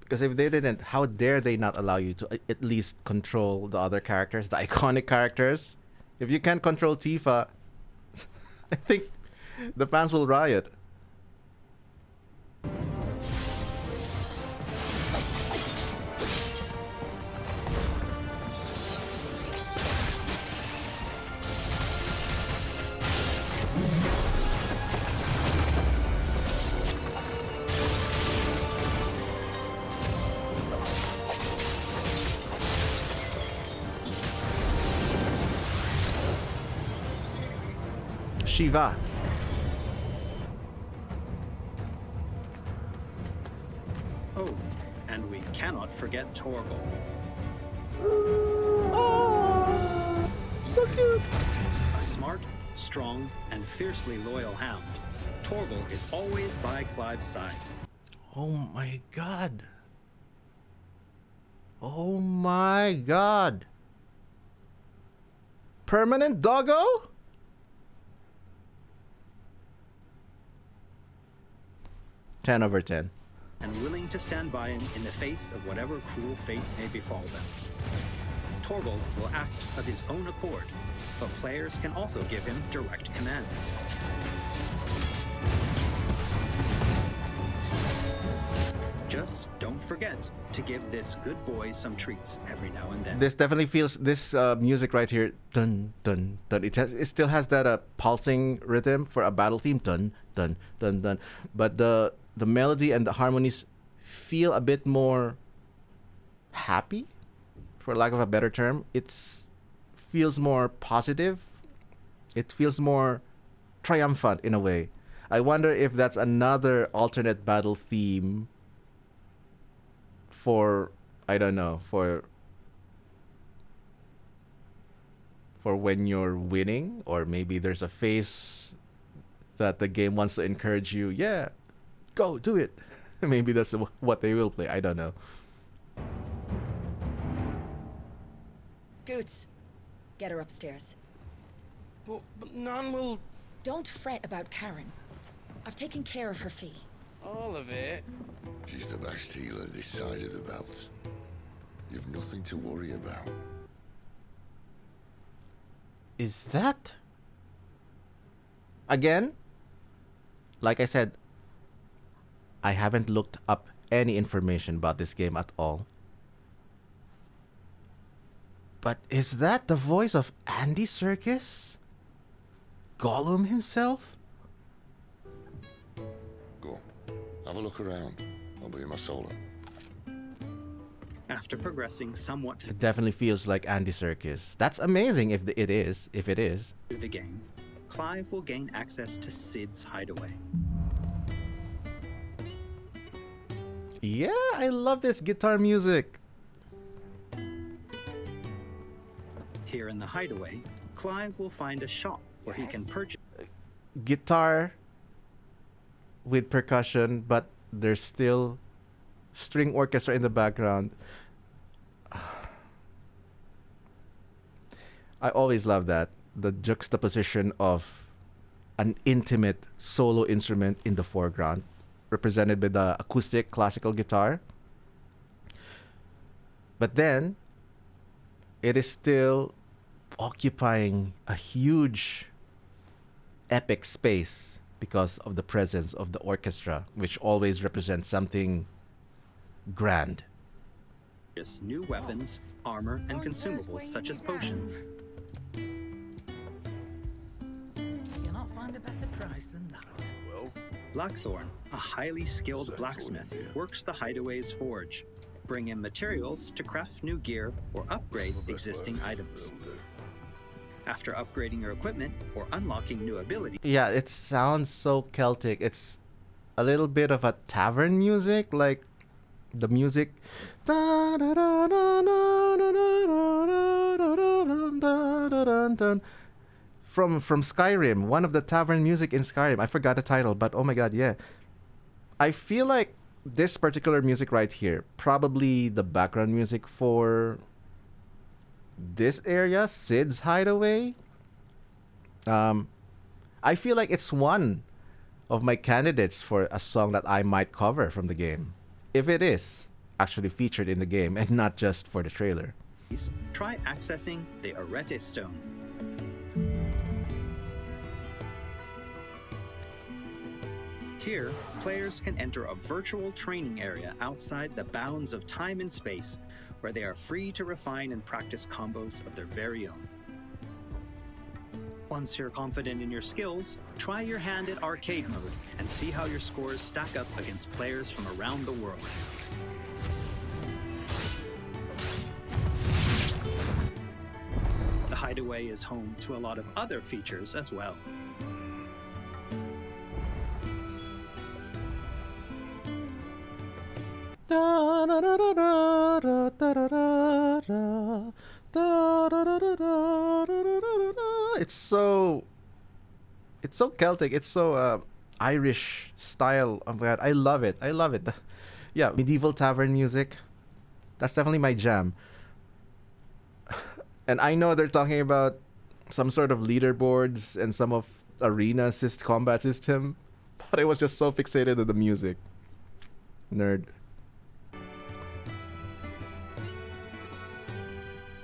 Because if they didn't, how dare they not allow you to at least control the other characters, the iconic characters? If you can't control Tifa, I think the fans will riot. Shiva. Oh, and we cannot forget Torgal. Oh, so cute. A smart, strong, and fiercely loyal hound, Torgal is always by Clive's side. Oh my god. Oh my god. Permanent doggo? Ten over 10. And willing to stand by him in the face of whatever cruel fate may befall them. Torgal will act of his own accord, but players can also give him direct commands. Just don't forget to give this good boy some treats every now and then. This definitely feels this music right here. Dun dun dun. It still has that pulsing rhythm for a battle theme. Dun dun dun dun. But the melody and the harmonies feel a bit more happy, for lack of a better term. It's feels more positive. It feels more triumphant in a way. I wonder if that's another alternate battle theme for, I don't know, for when you're winning, or maybe there's a phase that the game wants to encourage you. Yeah, go do it. Maybe that's what they will play. I don't know. Goots, get her upstairs. But none will... Don't fret about Karen. I've taken care of her fee. All of it? She's the best healer this side of the belt. You've nothing to worry about. Is that... Again, like I said, I haven't looked up any information about this game at all. But is that the voice of Andy Serkis? Gollum himself? Go. Have a look around. I'll be in my solo. After progressing somewhat It definitely feels like Andy Serkis. That's amazing if it is. through the game, Clive will gain access to Sid's hideaway. Yeah, I love this guitar music. Here in the hideaway, Clive will find a shop where he can purchase Guitar with percussion, but there's still string orchestra in the background. I always love that. The juxtaposition of an intimate solo instrument in the foreground, represented by the acoustic classical guitar. But then, it is still occupying a huge epic space because of the presence of the orchestra, which always represents something grand. new weapons, armor, and consumables such as potions. You'll not find a better price than that. Well, Blackthorn, a highly skilled blacksmith, works the hideaway's forge, bring in materials to craft new gear or upgrade existing items. After upgrading your equipment or unlocking new abilities, Yeah, it sounds so Celtic. It's a little bit of a tavern music, like the music from Skyrim, one of the tavern music in Skyrim. I forgot the title, but oh my god, yeah. I feel like this particular music right here, probably the background music for this area, Sid's hideaway. I feel like it's one of my candidates for a song that I might cover from the game, if it is actually featured in the game and not just for the trailer. try accessing the Arete Stone. Here, players can enter a virtual training area outside the bounds of time and space, where they are free to refine and practice combos of their very own. Once you're confident in your skills, try your hand at arcade mode and see how your scores stack up against players from around the world. The Hideaway is home to a lot of other features as well. It's so Celtic. It's so Irish style. Oh my god, I love it. I love it. Yeah, medieval tavern music. That's definitely my jam. And I know they're talking about some sort of leaderboards and some of arena combat system, but I was just so fixated on the music. Nerd.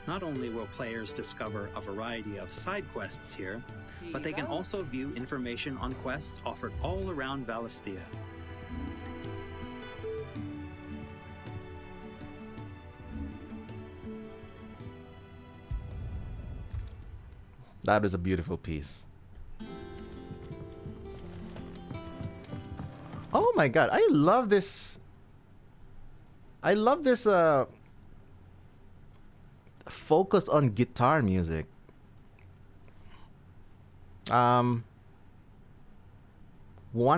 Not only will players discover a variety of side quests here, but they can also view information on quests offered all around Valisthea. That was a beautiful piece. Oh my god, I love this focused on guitar music. One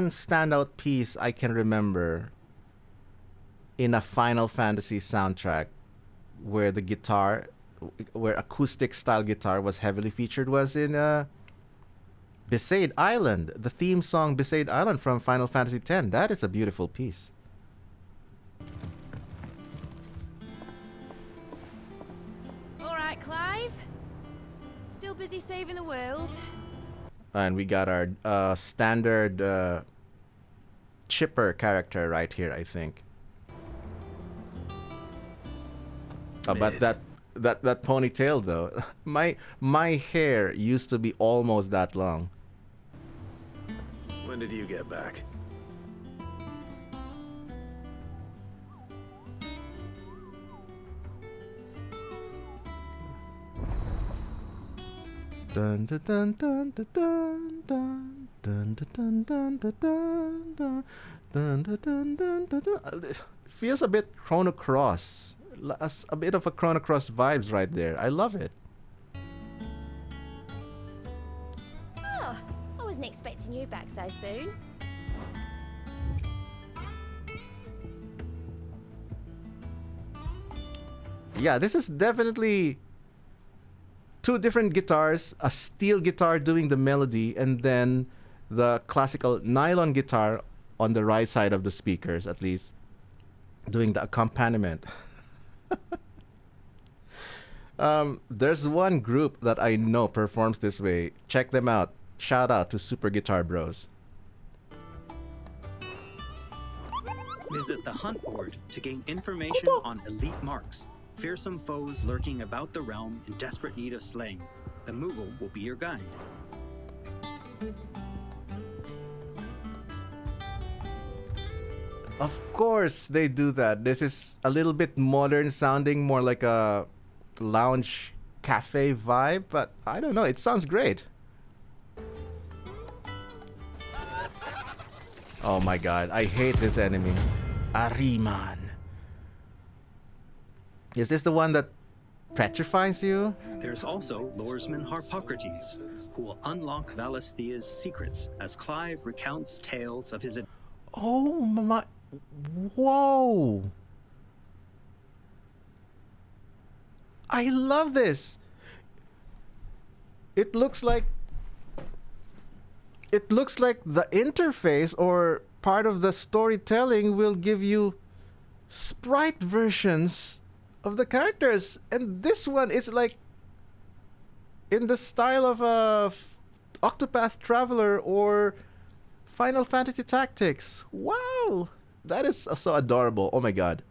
standout piece I can remember in a Final Fantasy soundtrack where the guitar, where acoustic style guitar was heavily featured was in Besaid Island, the theme song Besaid Island from Final Fantasy X. That is a beautiful piece. All right, Clive. Still busy saving the world? And we got our standard chipper character right here, I think. But that ponytail though, my hair used to be almost that long. When did you get back? Dun dun dun dun dun dun dun dun dun dun dun dun dun dun dun dun dun. Feels a bit Chrono Cross. A bit of a Chrono Cross vibes right there. I love it. Oh, I wasn't expecting you back so soon. Yeah, this is definitely two different guitars, a steel guitar doing the melody, and then the classical nylon guitar on the right side of the speakers, at least, doing the accompaniment. There's one group that I know performs this way. Check them out. Shout out to Super Guitar Bros. Visit the hunt board to gain information on elite marks, fearsome foes lurking about the realm in desperate need of slaying. The Moogle will be your guide. Of course they do that. This is a little bit modern sounding, more like a lounge cafe vibe, but I don't know, it sounds great. Oh my god, I hate this enemy. Ahriman. Is this the one that petrifies you? There's also Loresman Harpocrates, who will unlock Valisthea's secrets as Clive recounts tales of his... Oh my... Whoa! I love this! It looks like the interface or part of the storytelling will give you sprite versions of the characters, and this one is like in the style of a Octopath Traveler or Final Fantasy Tactics. Wow, that is so adorable. Oh my god,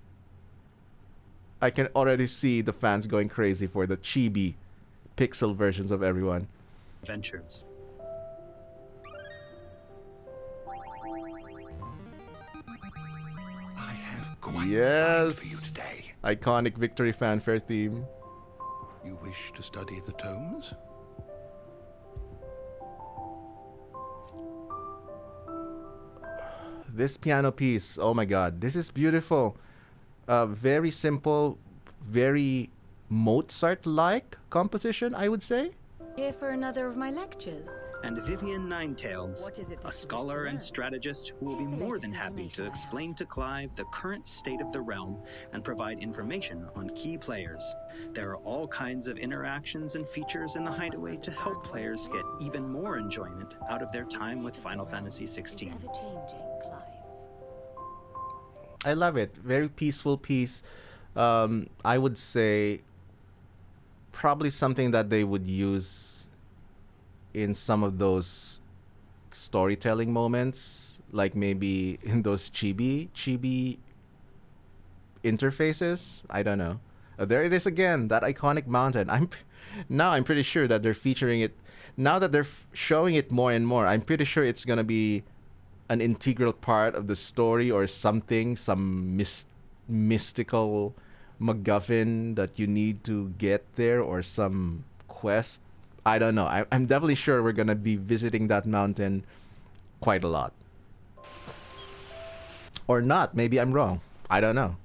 I can already see the fans going crazy for the chibi pixel versions of everyone. Adventures. I have quite Yes, for you today. iconic victory fanfare theme. You wish to study the tomes? This piano piece, oh my god, this is beautiful. Very simple, very Mozart-like composition, I would say. Here for another of my lectures. And Vivian Ninetails, What is it that you a wish to scholar and learn? strategist who will be Here's the more latest than happy information to I have. explain to Clive the current state of the realm and provide information on key players. There are all kinds of interactions and features in the Hideaway to help players get even more enjoyment out of their time with Final Fantasy XVI. Ever changing, Clive. I love it. Very peaceful piece. I would say probably something that they would use in some of those storytelling moments, like maybe in those chibi interfaces. I don't know. There it is again, that iconic mountain. I'm pretty sure that they're featuring it. Now that they're showing it more and more, I'm pretty sure it's gonna be an integral part of the story or something, some mystical MacGuffin that you need to get there, or some quest. I don't know. I'm definitely sure we're gonna be visiting that mountain quite a lot. Or not. Maybe I'm wrong. I don't know.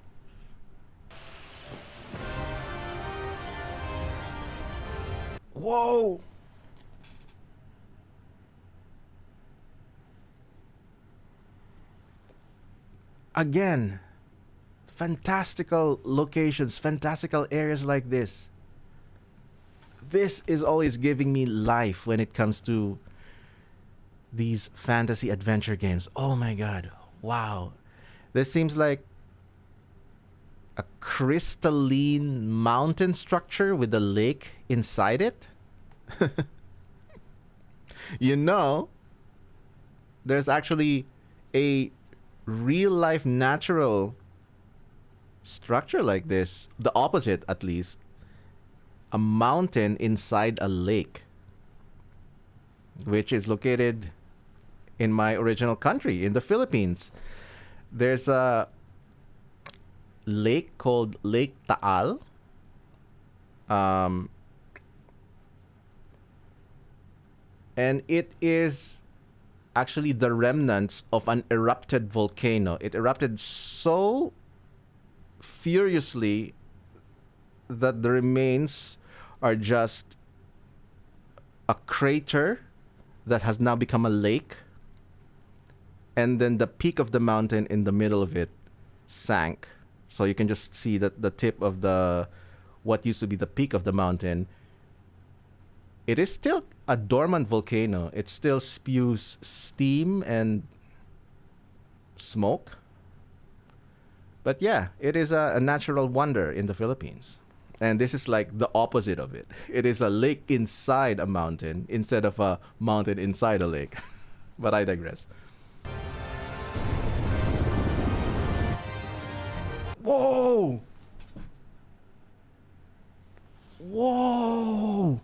Whoa! Again, fantastical locations, fantastical areas like this. This is always giving me life when it comes to these fantasy adventure games. Oh my god. Wow. This seems like a crystalline mountain structure with a lake inside it. You know, there's actually a real life natural structure like this. The opposite, at least. A mountain inside a lake, which is located in my original country, in the Philippines. There's a lake called Lake Taal. And it is actually the remnants of an erupted volcano. It erupted so furiously that the remains are just a crater that has now become a lake. And then the peak of the mountain in the middle of it sank. So you can just see that the tip of what used to be the peak of the mountain. It is still a dormant volcano. It still spews steam and smoke. But yeah, it is a natural wonder in the Philippines. And this is like the opposite of it. It is a lake inside a mountain instead of a mountain inside a lake. But I digress. Whoa! Whoa!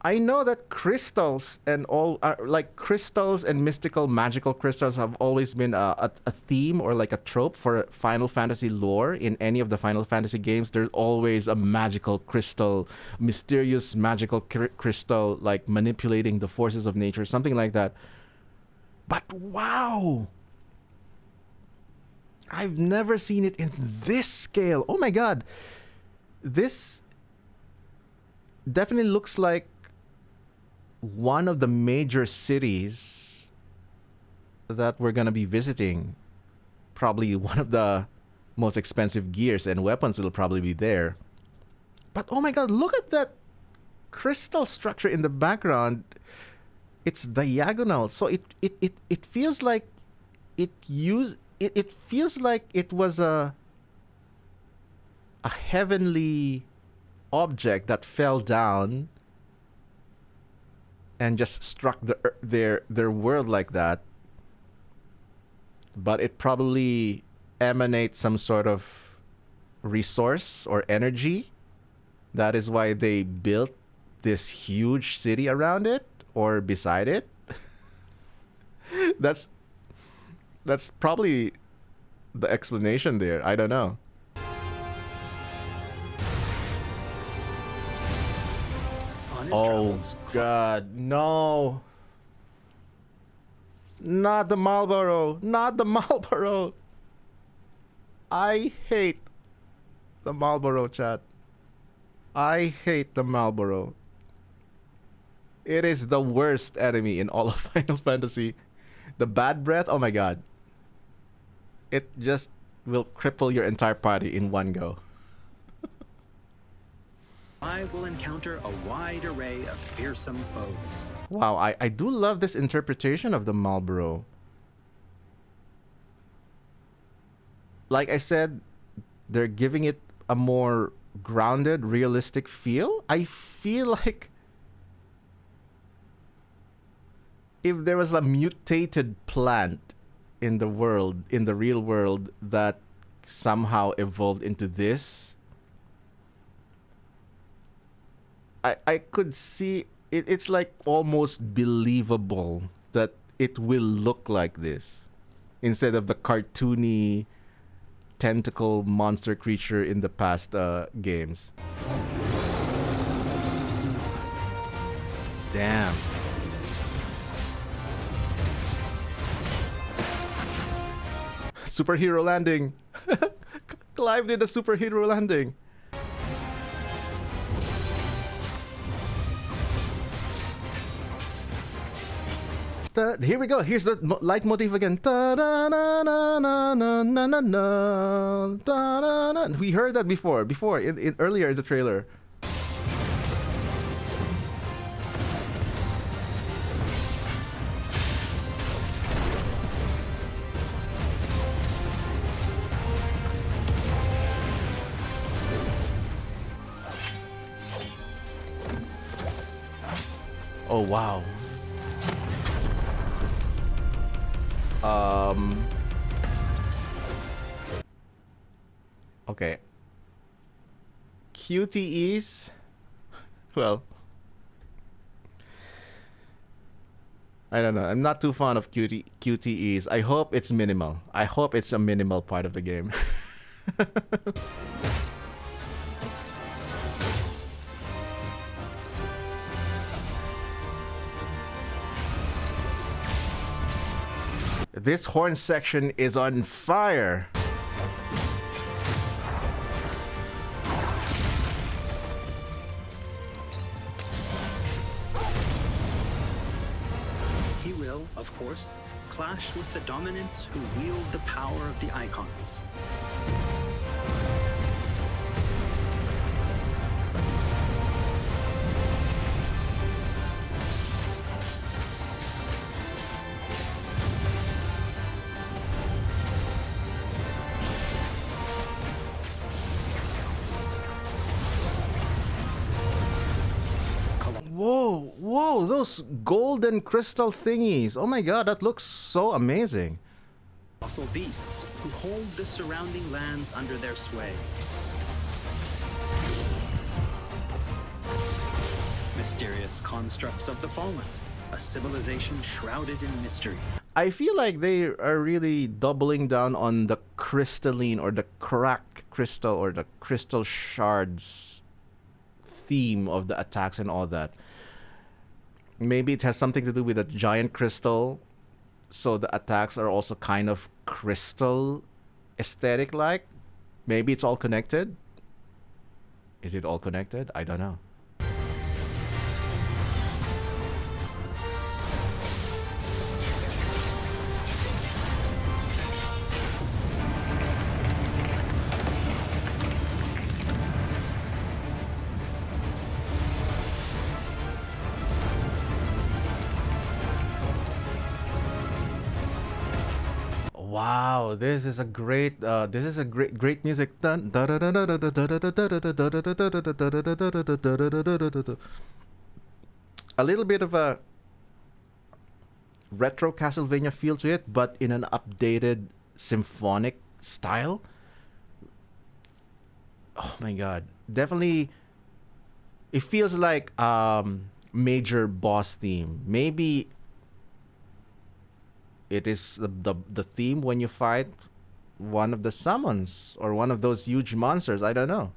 I know that crystals and all, like crystals and mystical magical crystals have always been a theme or like a trope for Final Fantasy lore. In any of the Final Fantasy games, there's always a magical crystal, mysterious magical crystal, like manipulating the forces of nature, something like that. But wow! I've never seen it in this scale. Oh my god! This definitely looks like one of the major cities that we're gonna be visiting. Probably one of the most expensive gears and weapons will probably be there. But oh my god, look at that crystal structure in the background. It's diagonal, so it feels like it feels like it was a heavenly object that fell down and just struck their world like that. But it probably emanates some sort of resource or energy. That is why they built this huge city around it or beside it. That's probably the explanation there. I don't know. Oh god, no. Not the Marlboro. Not the Marlboro. I hate the Marlboro, chat. I hate the Marlboro. It is the worst enemy in all of Final Fantasy. The bad breath, oh my god. It just will cripple your entire party in one go. I will encounter a wide array of fearsome foes. Wow, I do love this interpretation of the Marlboro. Like I said, they're giving it a more grounded, realistic feel. I feel like if there was a mutated plant in the world, in the real world, that somehow evolved into this, I could see it. It's like almost believable that it will look like this instead of the cartoony tentacle monster creature in the past games. Damn. Superhero landing. Clive did a superhero landing. Here we go. Here's the leitmotif again. We heard that before earlier in the trailer. Oh wow. Okay. QTEs. Well, I don't know. I'm not too fond of QTEs. I hope it's minimal. I hope it's a minimal part of the game. This horn section is on fire. He will, of course, clash with the dominants who wield the power of the icons. Whoa, those golden crystal thingies. Oh my god, that looks so amazing. Colossal beasts who hold the surrounding lands under their sway. Mysterious constructs of the fallen, a civilization shrouded in mystery. I feel like they are really doubling down on the crystalline or the cracked crystal or the crystal shards theme of the attacks and all that. Maybe it has something to do with a giant crystal, so the attacks are also kind of crystal aesthetic like. Maybe it's all connected. Is it all connected? I don't know. Wow, this is a great great music. A little bit of a retro Castlevania feel to it, but in an updated symphonic style. Oh my god, definitely it feels like major boss theme. Maybe it is the theme when you fight one of the summons or one of those huge monsters. I don't know.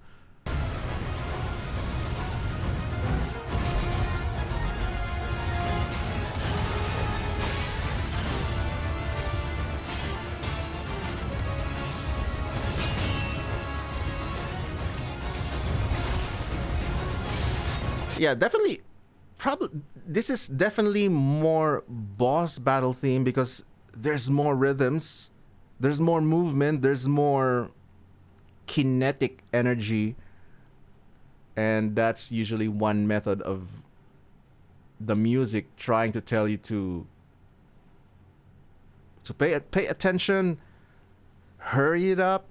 Yeah, definitely. Probably this is definitely more boss battle theme because there's more rhythms, there's more movement, there's more kinetic energy, and that's usually one method of the music trying to tell you to pay attention, hurry it up,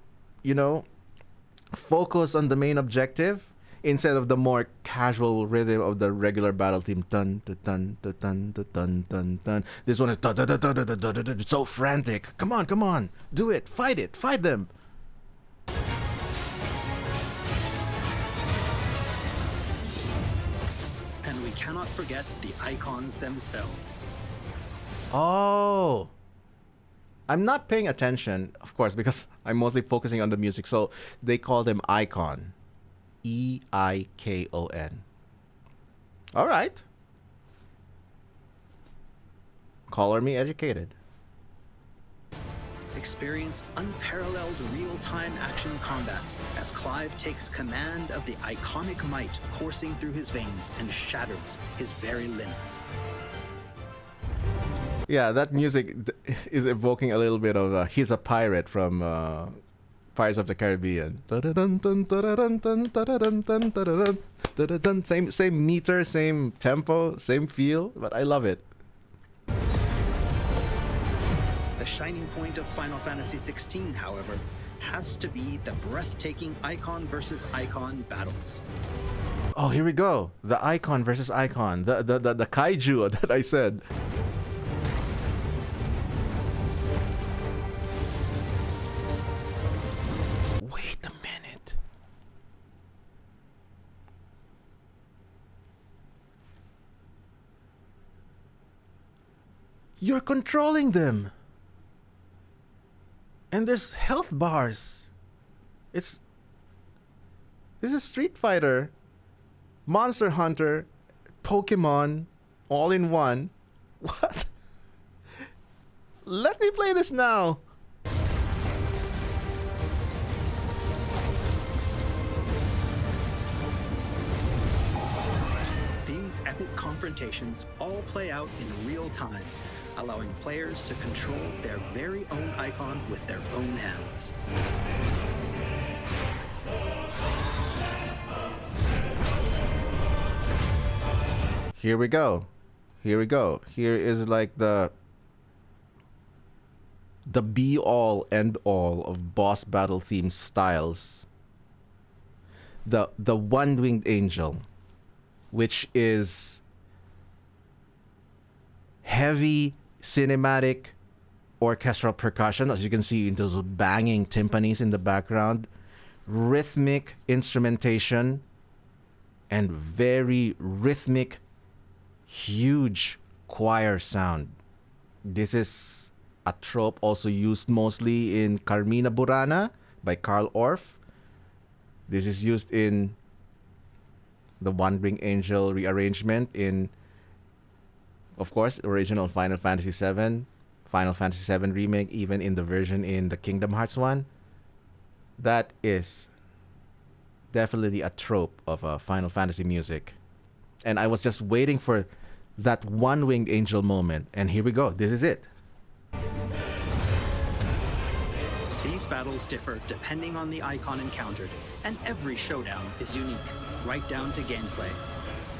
focus on the main objective. Instead of the more casual rhythm of the regular battle theme, dun dun dun dun dun dun dun dun dun. This one is dun dun dun dun dun dun dun. It's so frantic. Come on, do it, fight them. And we cannot forget the icons themselves. Oh, I'm not paying attention, of course, because I'm mostly focusing on the music. So they call them icon. EIKON. All right. Color me educated. Experience unparalleled real-time action combat as Clive takes command of the iconic might coursing through his veins and shatters his very limits. Yeah, that music is evoking a little bit of He's a Pirate from Pirates of the Caribbean. Same meter, same tempo, same feel, but I love it. The shining point of Final Fantasy XVI, however, has to be the breathtaking icon versus icon battles. Oh, here we go. The icon versus icon. The kaiju that I said. Wait a minute. You're controlling them. And there's health bars. This is Street Fighter, Monster Hunter, Pokemon, all in one. What? Let me play this now. These epic confrontations all play out in real time, allowing players to control their very own icon with their own hands. Here we go. Here we go. Here is like the be all end all of boss battle theme styles. The one-winged angel, which is heavy cinematic orchestral percussion, as you can see in those banging timpanis in the background, rhythmic instrumentation, and very rhythmic, huge choir sound. This is a trope also used mostly in Carmina Burana by Karl Orff. This is used in the One Winged Angel rearrangement in, of course, original Final Fantasy VII, Final Fantasy VII Remake, even in the version in the Kingdom Hearts one. That is definitely a trope of Final Fantasy music. And I was just waiting for that one-winged angel moment. And here we go. This is it. These battles differ depending on the icon encountered, and every showdown is unique, right down to gameplay.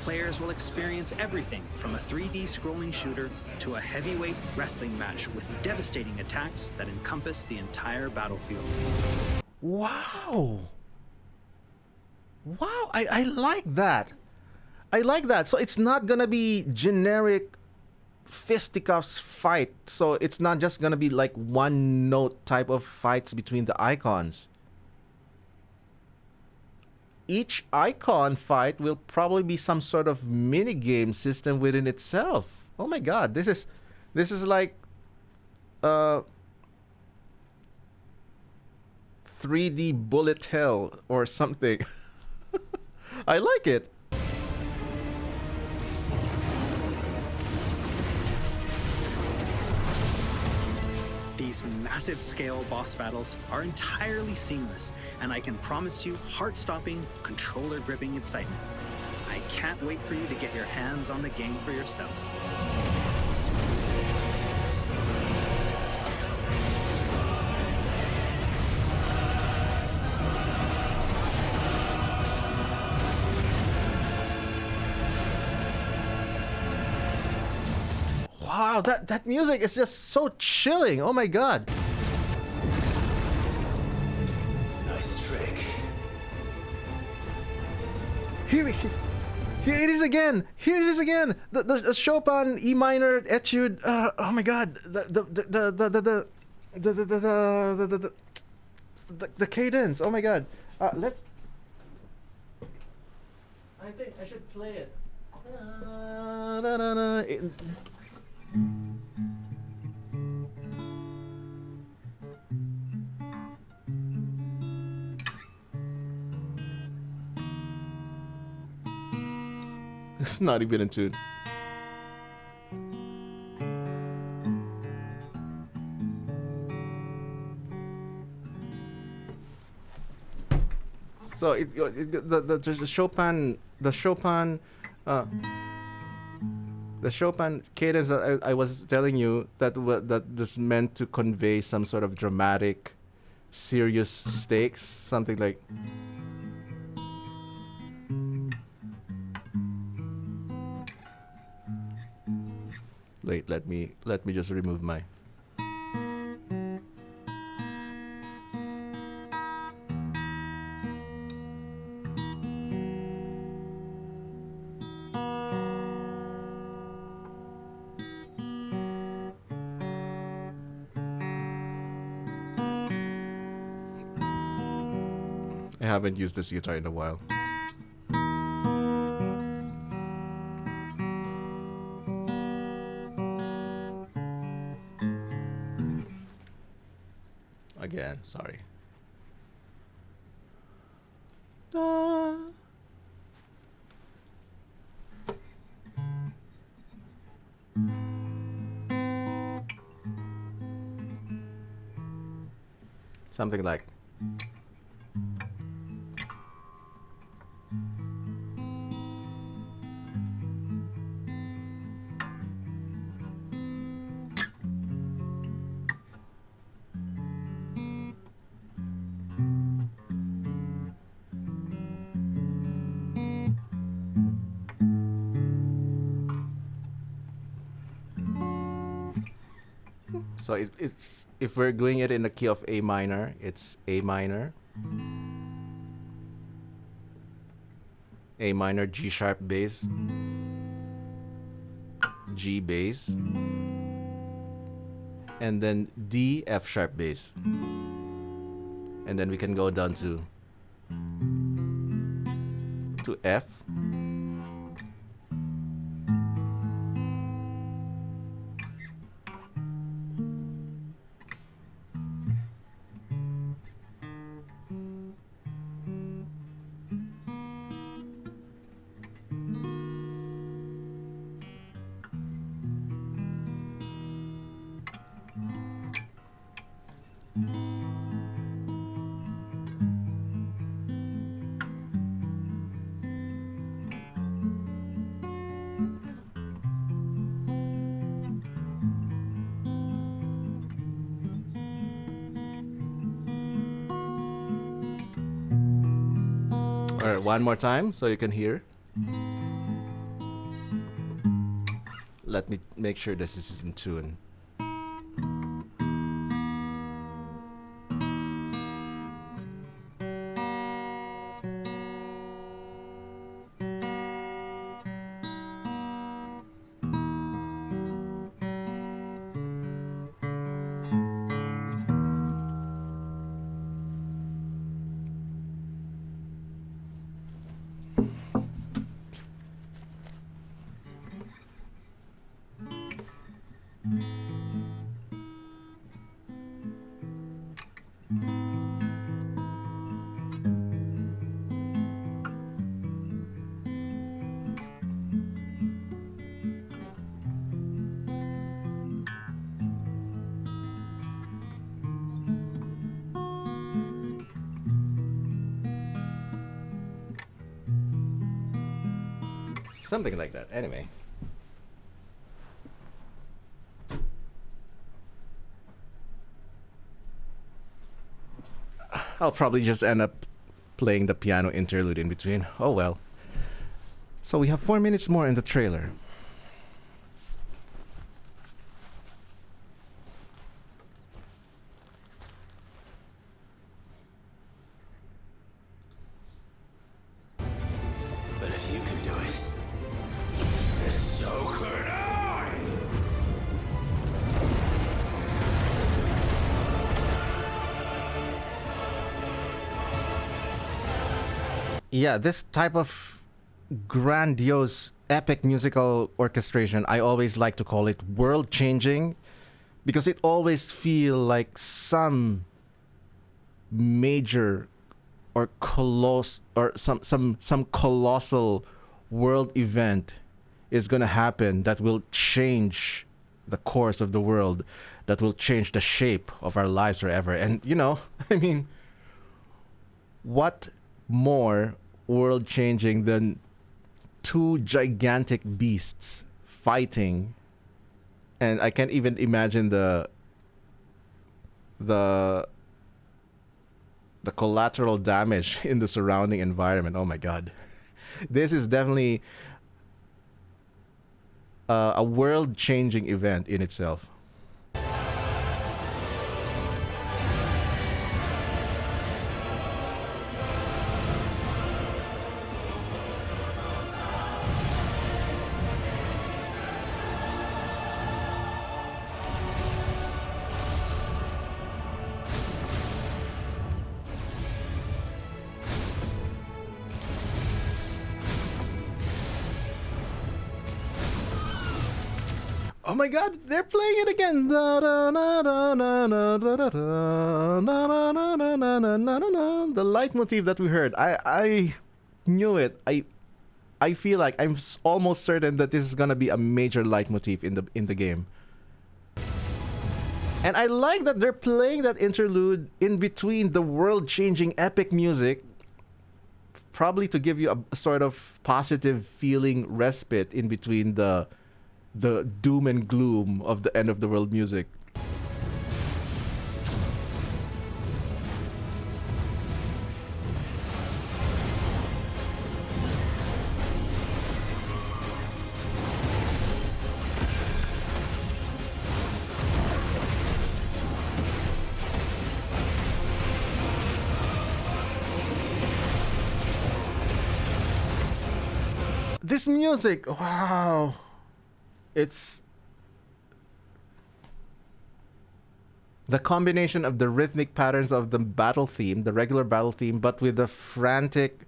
Players will experience everything from a 3D scrolling shooter to a heavyweight wrestling match with devastating attacks that encompass the entire battlefield. Wow. Wow, I like that. I like that. So it's not gonna be generic fisticuffs fight. So it's not just gonna be like one note type of fights between the icons. Each icon fight will probably be some sort of mini game system within itself. Oh my god, this is like 3D bullet hell or something. I like it. These massive scale boss battles are entirely seamless, and I can promise you heart-stopping, controller-gripping excitement. I can't wait for you to get your hands on the game for yourself. Wow, that music is just so chilling. Oh my god. Nice trick. Here it is again. Here it is again. The Chopin E minor etude. Oh my god. The cadence. Oh my god. I think I should play it. It's not even in tune. So the Chopin The Chopin cadence that I was telling you that that's meant to convey some sort of dramatic, serious stakes, something like. Wait, let me just remove my. I haven't used this guitar in a while. Again, sorry. Something like. So it's if we're doing it in the key of A minor, it's A minor, A minor, G sharp bass, G bass, and then D, F sharp bass. And then we can go down to F. All right, one more time so you can hear. Let me make sure this is in tune. Something like that. Anyway. I'll probably just end up playing the piano interlude in between. Oh well. So we have 4 minutes more in the trailer. But if you can do it, then so could I! Yeah, this type of grandiose, epic musical orchestration, I always like to call it world-changing, because it always feel like some major or some colossal world event is gonna happen that will change the course of the world, that will change the shape of our lives forever. And you know, I mean, what more world changing than two gigantic beasts fighting, and I can't even imagine the collateral damage in the surrounding environment. Oh my god. This is definitely a world-changing event in itself. Oh my god, they're playing it again. The leitmotif that we heard. I knew it. I feel like I'm almost certain that this is gonna be a major leitmotif in the game. And I like that they're playing that interlude in between the world-changing epic music, probably to give you a sort of positive feeling respite in between the doom and gloom of the end of the world music. This music, wow. It's the combination of the rhythmic patterns of the battle theme, the regular battle theme, but with the frantic,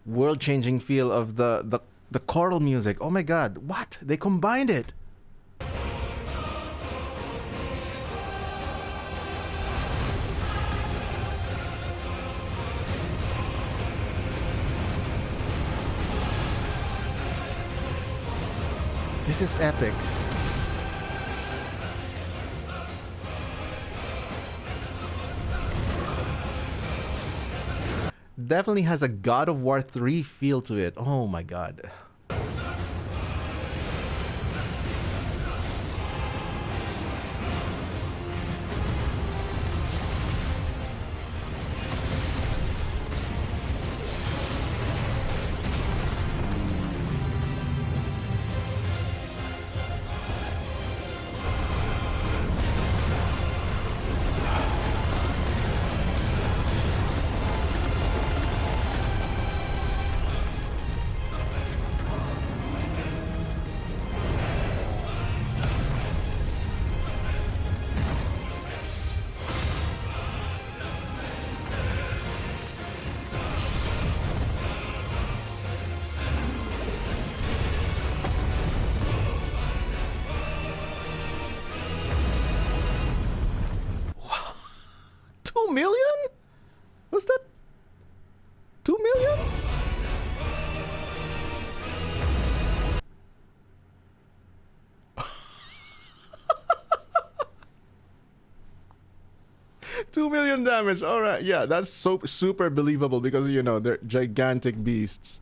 world-changing feel of the choral music. Oh my god, what? They combined it. This is epic. Definitely has a God of War 3 feel to it. Oh my god. Million? Was that 2 million? $2 million damage. All right, yeah, that's so super believable because you know they're gigantic beasts.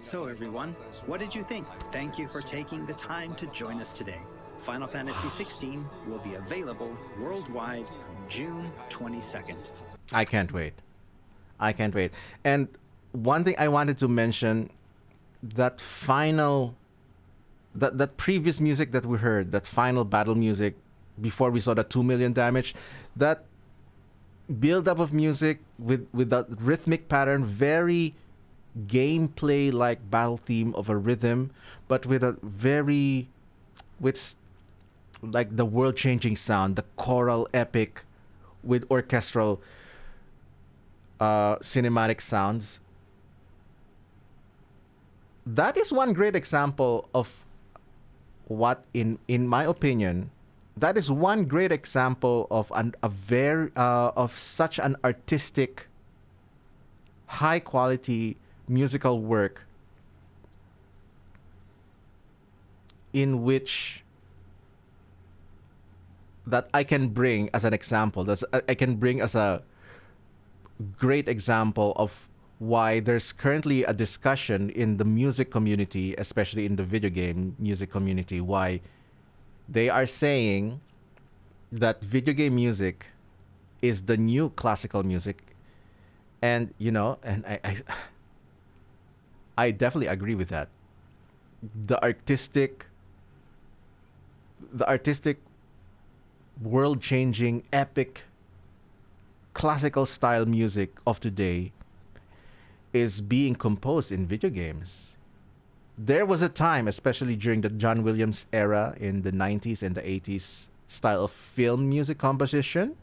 So everyone, what did you think? Thank you for taking the time to join us today. Final Fantasy XVI will be available worldwide June 22nd. I can't wait. I can't wait. And one thing I wanted to mention, that final, that previous music that we heard, that final battle music before we saw the 2 million damage, that build-up of music with that rhythmic pattern, very gameplay-like battle theme of a rhythm, but with a very, with like the world-changing sound, the choral epic with orchestral cinematic sounds. That is one great example of what, in my opinion, that is one great example of of such an artistic, high-quality musical work in which that I can bring as an example. I can bring as a great example of why there's currently a discussion in the music community, especially in the video game music community, why they are saying that video game music is the new classical music. And, you know, and I definitely agree with that. The artistic world-changing, epic, classical style music of today is being composed in video games. There was a time, especially during the John Williams era in the 90s and the 80s style of film music composition,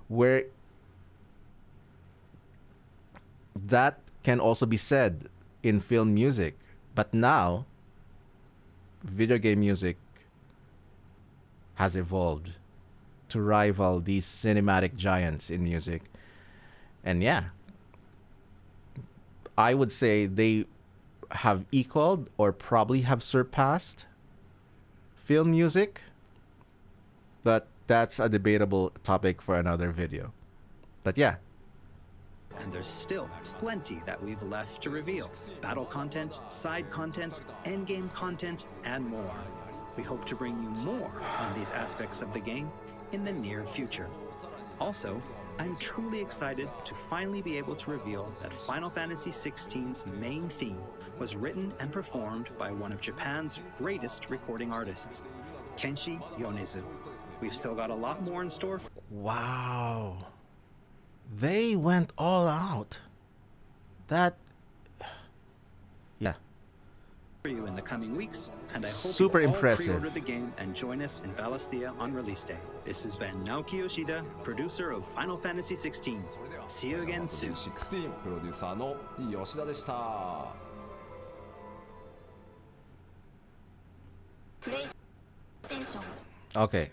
where that can also be said in film music. But now, video game music has evolved to rival these cinematic giants in music. And yeah, I would say they have equaled or probably have surpassed film music, but that's a debatable topic for another video. But yeah. And there's still plenty that we've left to reveal. Battle content, side content, endgame content, and more. We hope to bring you more on these aspects of the game in the near future. Also, I'm truly excited to finally be able to reveal that Final Fantasy XVI's main theme was written and performed by one of Japan's greatest recording artists, Kenshi Yonezu. We've still got a lot more in store. Wow. They went all out. That, yeah. For you in the coming weeks, and I hope Super you all impressive. pre-order the game and join us in Valisthea on release day. This has been Naoki Yoshida, producer of Final Fantasy XVI. See you again soon. 16プロデューサーの吉田でした。Okay.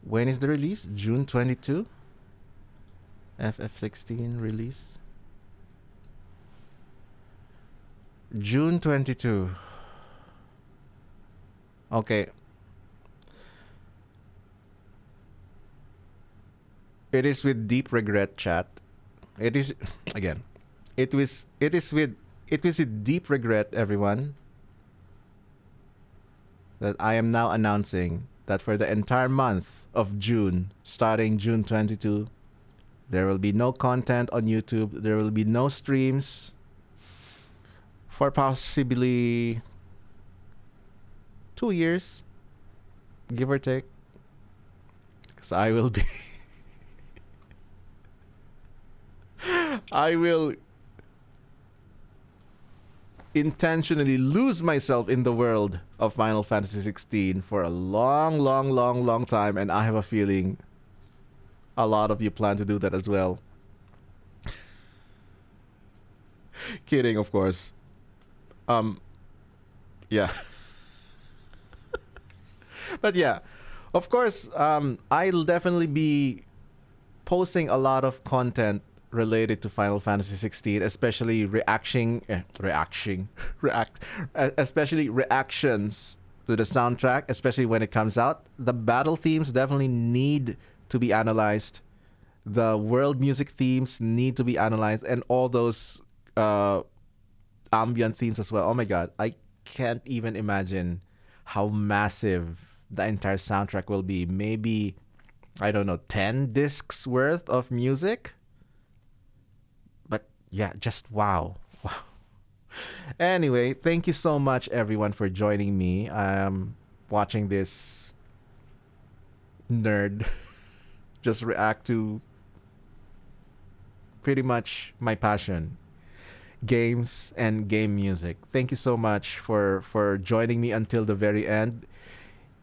When is the release? June 22? FF16 release? June 22. Okay. It is with deep regret, chat. It is again. It is with deep regret, everyone, that I am now announcing that for the entire month of June, starting June 22, there will be no content on YouTube. There will be no streams for possibly 2 years, give or take. Because I will be... I will intentionally lose myself in the world of Final Fantasy 16 for a long time, and I have a feeling a lot of you plan to do that as well. Kidding, of course. Yeah. But yeah, of course, I'll definitely be posting a lot of content related to Final Fantasy 16, especially especially reactions to the soundtrack, especially when it comes out. The battle themes definitely need to be analyzed. The world music themes need to be analyzed, and all those ambient themes as well. Oh my god, I can't even imagine how massive the entire soundtrack will be. Maybe, I don't know, 10 discs worth of music? Yeah, just wow. Anyway, thank you so much, everyone, for joining me. Watching this nerd just react to pretty much my passion, games and game music. Thank you so much for joining me until the very end.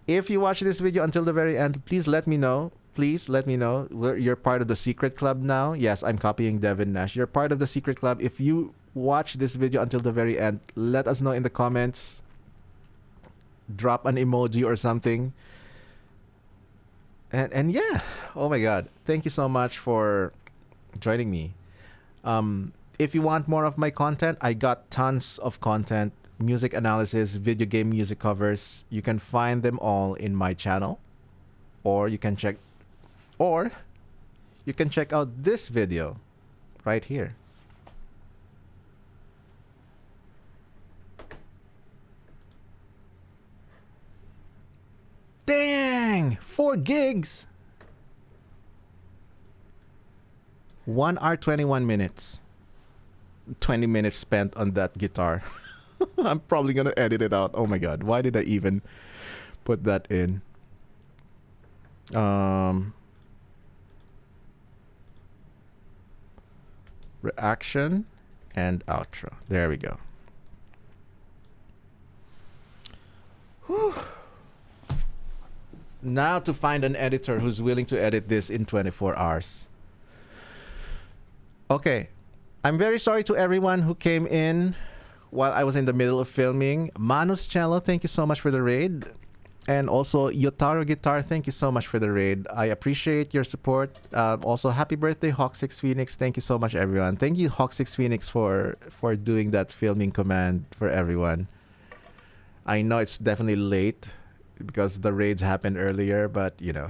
If you watch this video until the very end, please let me know. Please let me know. You're part of the secret club now. Yes, I'm copying Devin Nash. You're part of the secret club. If you watch this video until the very end, let us know in the comments. Drop an emoji or something. And yeah, oh my god, thank you so much for joining me. If you want more of my content, I got tons of content music analysis, video game music covers. You can find them all in my channel, or you can check out this video right here. Dang! 4 gigs! 1 hour 21 minutes. 20 minutes spent on that guitar. I'm probably gonna edit it out. Oh my god, why did I even put that in? Reaction and outro. There we go. Whew. Now to find an editor who's willing to edit this in 24 hours. Okay. I'm very sorry to everyone who came in while I was in the middle of filming. Manus Cello, thank you so much for the raid. And also Yotaro Guitar, thank you so much for the raid. I appreciate your support. Also, happy birthday, Hawk6 Phoenix. Thank you so much, everyone. Thank you, Hawk6 Phoenix, for doing that filming command for everyone. I know it's definitely late because the raids happened earlier, but you know.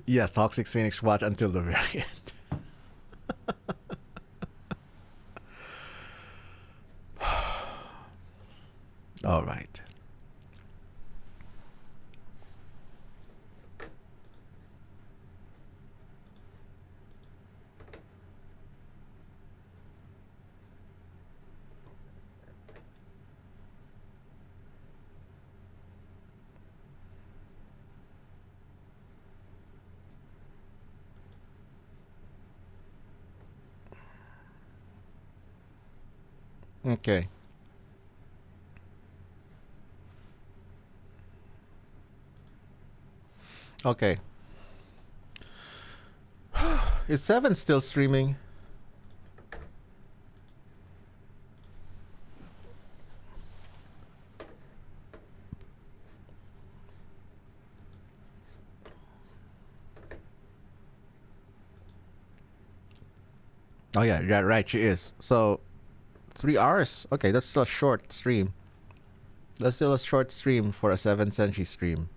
Yes, Toxic Phoenix, watch until the very end. All right. Okay. Okay. Is 7 still streaming? Oh yeah, yeah, right, she is. So 3 hours. Okay, that's still a short stream. That's still a short stream for a 7th century stream.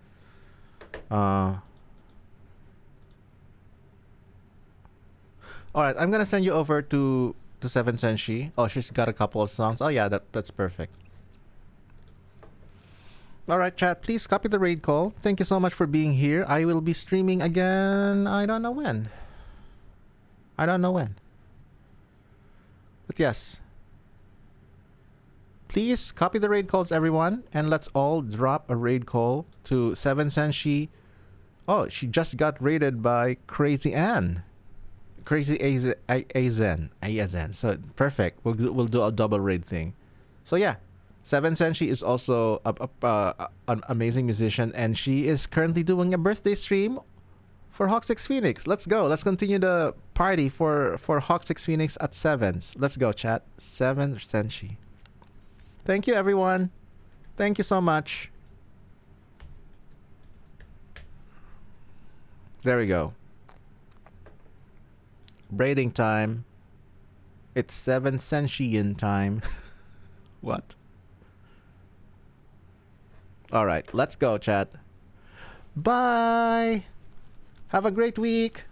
Alright, I'm gonna send you over to 7th century. Oh, she's got a couple of songs. Oh yeah, that's perfect. Alright, chat, please copy the raid call. Thank you so much for being here. I will be streaming again. I don't know when. But yes. Please copy the raid calls, everyone, and let's all drop a raid call to 7th century. Oh, she just got raided by Crazy Ann. Crazy Azen. So perfect. We'll do a double raid thing. So yeah, 7th century is also an amazing musician, and she is currently doing a birthday stream for Hawk6 Phoenix. Let's go. Let's continue the party for Hawk6 Phoenix at 7s. Let's go, chat. 7th century. Thank you, everyone. Thank you so much. There we go. Braiding time. It's 7th century time. What? All right, let's go, chat. Bye. Have a great week.